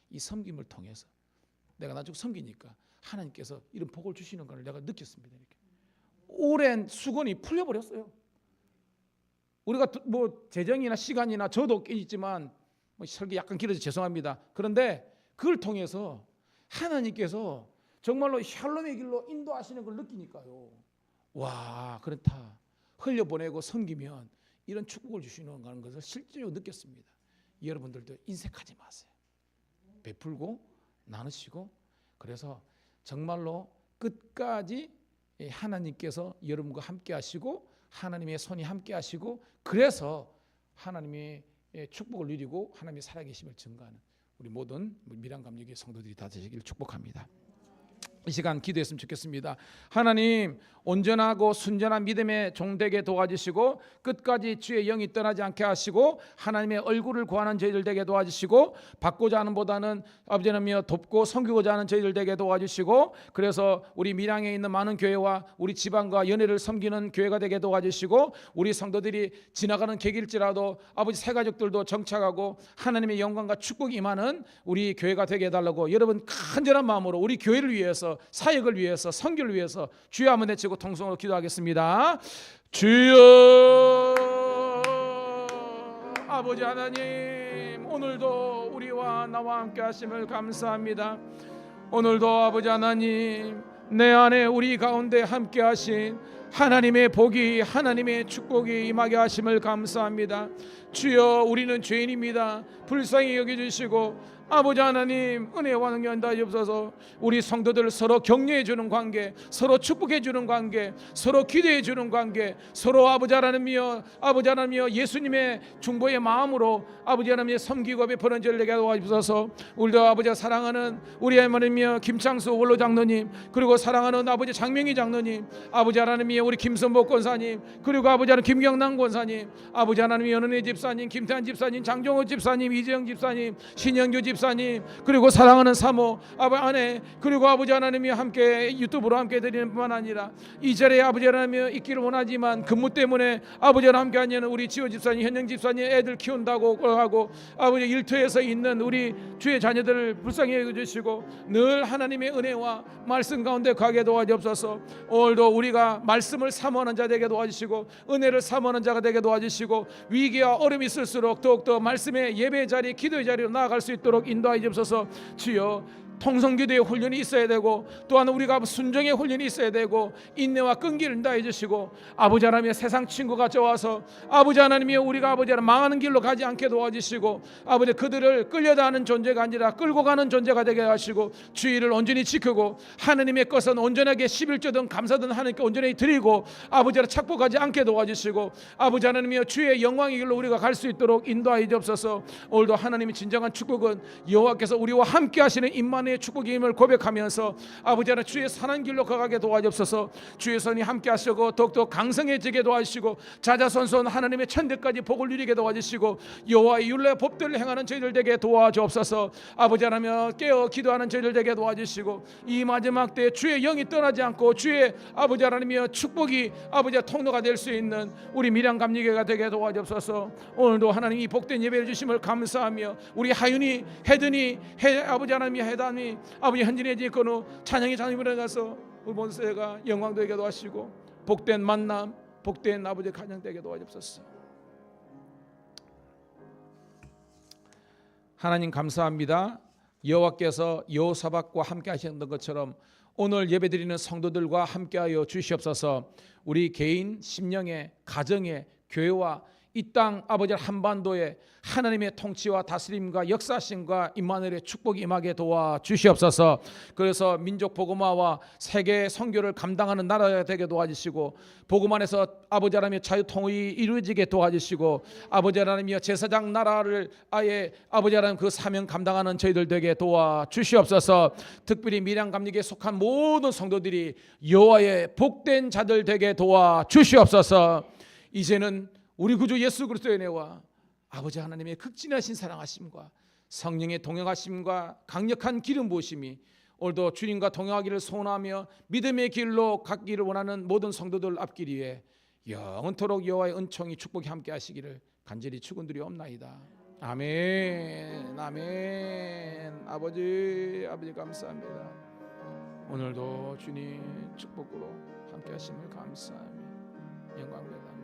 이 섬김을 통해서 내가 나중에 섬기니까 하나님께서 이런 복을 주시는 걸 내가 느꼈습니다. 이렇게 오랜 수건이 풀려버렸어요. 우리가 뭐 재정이나 시간이나 저도 있지만 뭐 설교 약간 길어서 죄송합니다. 그런데 그걸 통해서 하나님께서 정말로 샬롬의 길로 인도하시는 걸 느끼니까요. 와, 그렇다. 흘려보내고 섬기면 이런 축복을 주시는 것을 실제로 느꼈습니다. 여러분들도 인색하지 마세요. 베풀고 나누시고, 그래서 정말로 끝까지 하나님께서 여러분과 함께 하시고 하나님의 손이 함께 하시고, 그래서 하나님의 축복을 누리고 하나님의 살아계심을 증거하는 우리 모든 밀양감리교회 성도들이 다 되시기를 축복합니다. 이 시간 기도했으면 좋겠습니다. 하나님, 온전하고 순전한 믿음의 종되게 도와주시고 끝까지 주의 영이 떠나지 않게 하시고 하나님의 얼굴을 구하는 저희들 되게 도와주시고 받고자 하는 보다는 아버지 하나님 돕고 섬기고자 하는 저희들 되게 도와주시고, 그래서 우리 밀양에 있는 많은 교회와 우리 지방과 연회를 섬기는 교회가 되게 도와주시고, 우리 성도들이 지나가는 객일지라도 아버지 새 가족들도 정착하고 하나님의 영광과 축복이 임하는 우리 교회가 되게 해달라고 여러분 간절한 마음으로 우리 교회를 위해서, 사역을 위해서, 선교를 위해서 주여 한번 외치고 통성으로 기도하겠습니다. 주여, 아버지 하나님, 오늘도 우리와 나와 함께 하심을 감사합니다. 오늘도 아버지 하나님, 내 안에 우리 가운데 함께 하신 하나님의 복이, 하나님의 축복이 임하게 하심을 감사합니다. 주여, 우리는 죄인입니다. 불쌍히 여겨주시고 아버지 하나님, 은혜와 능력 다하옵소서. 우리 성도들 서로 격려해 주는 관계, 서로 축복해 주는 관계, 서로 기도해 주는 관계, 서로 아버지 하나님이여 예수님의 중보의 마음으로 아버지 하나님의 섬기고 베푸는 절 되게 도와주옵소서. 우리도 아버지가 사랑하는 우리 하나님이여 김창수 원로 장로님, 그리고 사랑하는 아버지 장명희 장로님, 아버지 하나님이여 우리 김선복 권사님, 그리고 아버지 하나님 김경남 권사님, 아버지 하나님이여 연은혜 집사님, 김태한 집사님, 장종호 집사님, 이재영 집사님, 신영규 집사님, 그리고 사랑하는 사모 아내, 그리고 아버지 하나님이 함께 유튜브로 함께 드리는 뿐만 아니라 이 자리에 아버지 하나님이 있기를 원하지만 근무 때문에 아버지 하나님 함께 하는 우리 지호 집사님, 현영 집사님 애들 키운다고 하고 아버지 일터에서 있는 우리 주의 자녀들을 불쌍히 여겨주시고 늘 하나님의 은혜와 말씀 가운데 가게 도와주옵소서. 오늘도 우리가 말씀을 사모하는 자 되게 도와주시고 은혜를 사모하는 자가 되게 도와주시고 위기와 어려움이 있을수록 더욱더 말씀의 예배 자리, 기도의 자리로 나아갈 수 있도록 인도하여 주옵소서. 주여, 통성기도의 훈련이 있어야 되고, 또한 우리가 순종의 훈련이 있어야 되고, 인내와 끈기를 다해 주시고, 아버지 하나님의 세상 친구가 좋아서 아버지 하나님이 우리가 아버지 하나님 망하는 길로 가지 않게 도와주시고, 아버지 그들을 끌려다하는 존재가 아니라 끌고 가는 존재가 되게 하시고, 주의를 온전히 지키고 하나님의 것은 온전하게 11조든 감사든 하나님께 온전히 드리고, 아버지 하나님 착복하지 않게 도와주시고, 아버지 하나님이여 주의 영광의 길로 우리가 갈 수 있도록 인도하여 주옵소서. 오늘도 하나님의 진정한 축복은 여호와께서 우리와 함께 하시는 임마누엘의 축복임을 고백하면서 아버지 하나님 주의 선한 길로 가게 도와주옵소서. 주의 손이 함께 하시고 더욱더 강성해지게 도와주시고, 자자손손 하나님의 천대까지 복을 누리게 도와주시고, 여호와의 율례 법들을 행하는 저희들 되게 도와주옵소서. 아버지 하나님 깨어 기도하는 저희들 되게 도와주시고, 이 마지막 때 주의 영이 떠나지 않고 주의 아버지 하나님이여 축복이 아버지의 통로가 될 수 있는 우리 밀양 감리교회가 되게 도와주옵소서. 오늘도 하나님 이 복된 예배를 주심을 감사하며, 우리 하윤이 헤드니 아버지 하나님이 해담이 아버지 현진의 지건우 찬양이 찬양을 가서 우리 본세가 영광 되게 도와주시고, 복된 만남 복된 아버지 가정 되게 도와주옵소서. 하나님 감사합니다. 여호와께서 여호사밧과 함께 하셨던 것처럼 오늘 예배드리는 성도들과 함께하여 주시옵소서. 우리 개인, 심령의, 가정의, 교회와 이 땅 아버지 한반도에 하나님의 통치와 다스림과 역사심과 임마누엘의 축복이 임하게 도와 주시옵소서. 그래서 민족 복음화와 세계 선교를 감당하는 나라가 되게 도와주시고, 복음 안에서 아버지 하나님의 자유통일이 이루어지게 도와주시고, 아버지 하나님의 제사장 나라를 아예 아버지 하나님 그 사명 감당하는 저희들 되게 도와 주시옵소서. 특별히 밀양 감리교에 속한 모든 성도들이 여호와의 복된 자들 되게 도와 주시옵소서. 이제는 우리 구주 예수 그리스도의 은혜와 아버지 하나님의 극진하신 사랑하심과 성령의 동행하심과 강력한 기름 부으심이 오늘도 주님과 동행하기를 소원하며 믿음의 길로 가기를 원하는 모든 성도들 앞길 위에 영원토록 여호와의 은총이 축복이 함께 하시기를 간절히 축원드리옵나이다. 아멘. 아멘. 아버지 감사합니다. 오늘도 주님 축복으로 함께 하심을 감사하며 영광 받아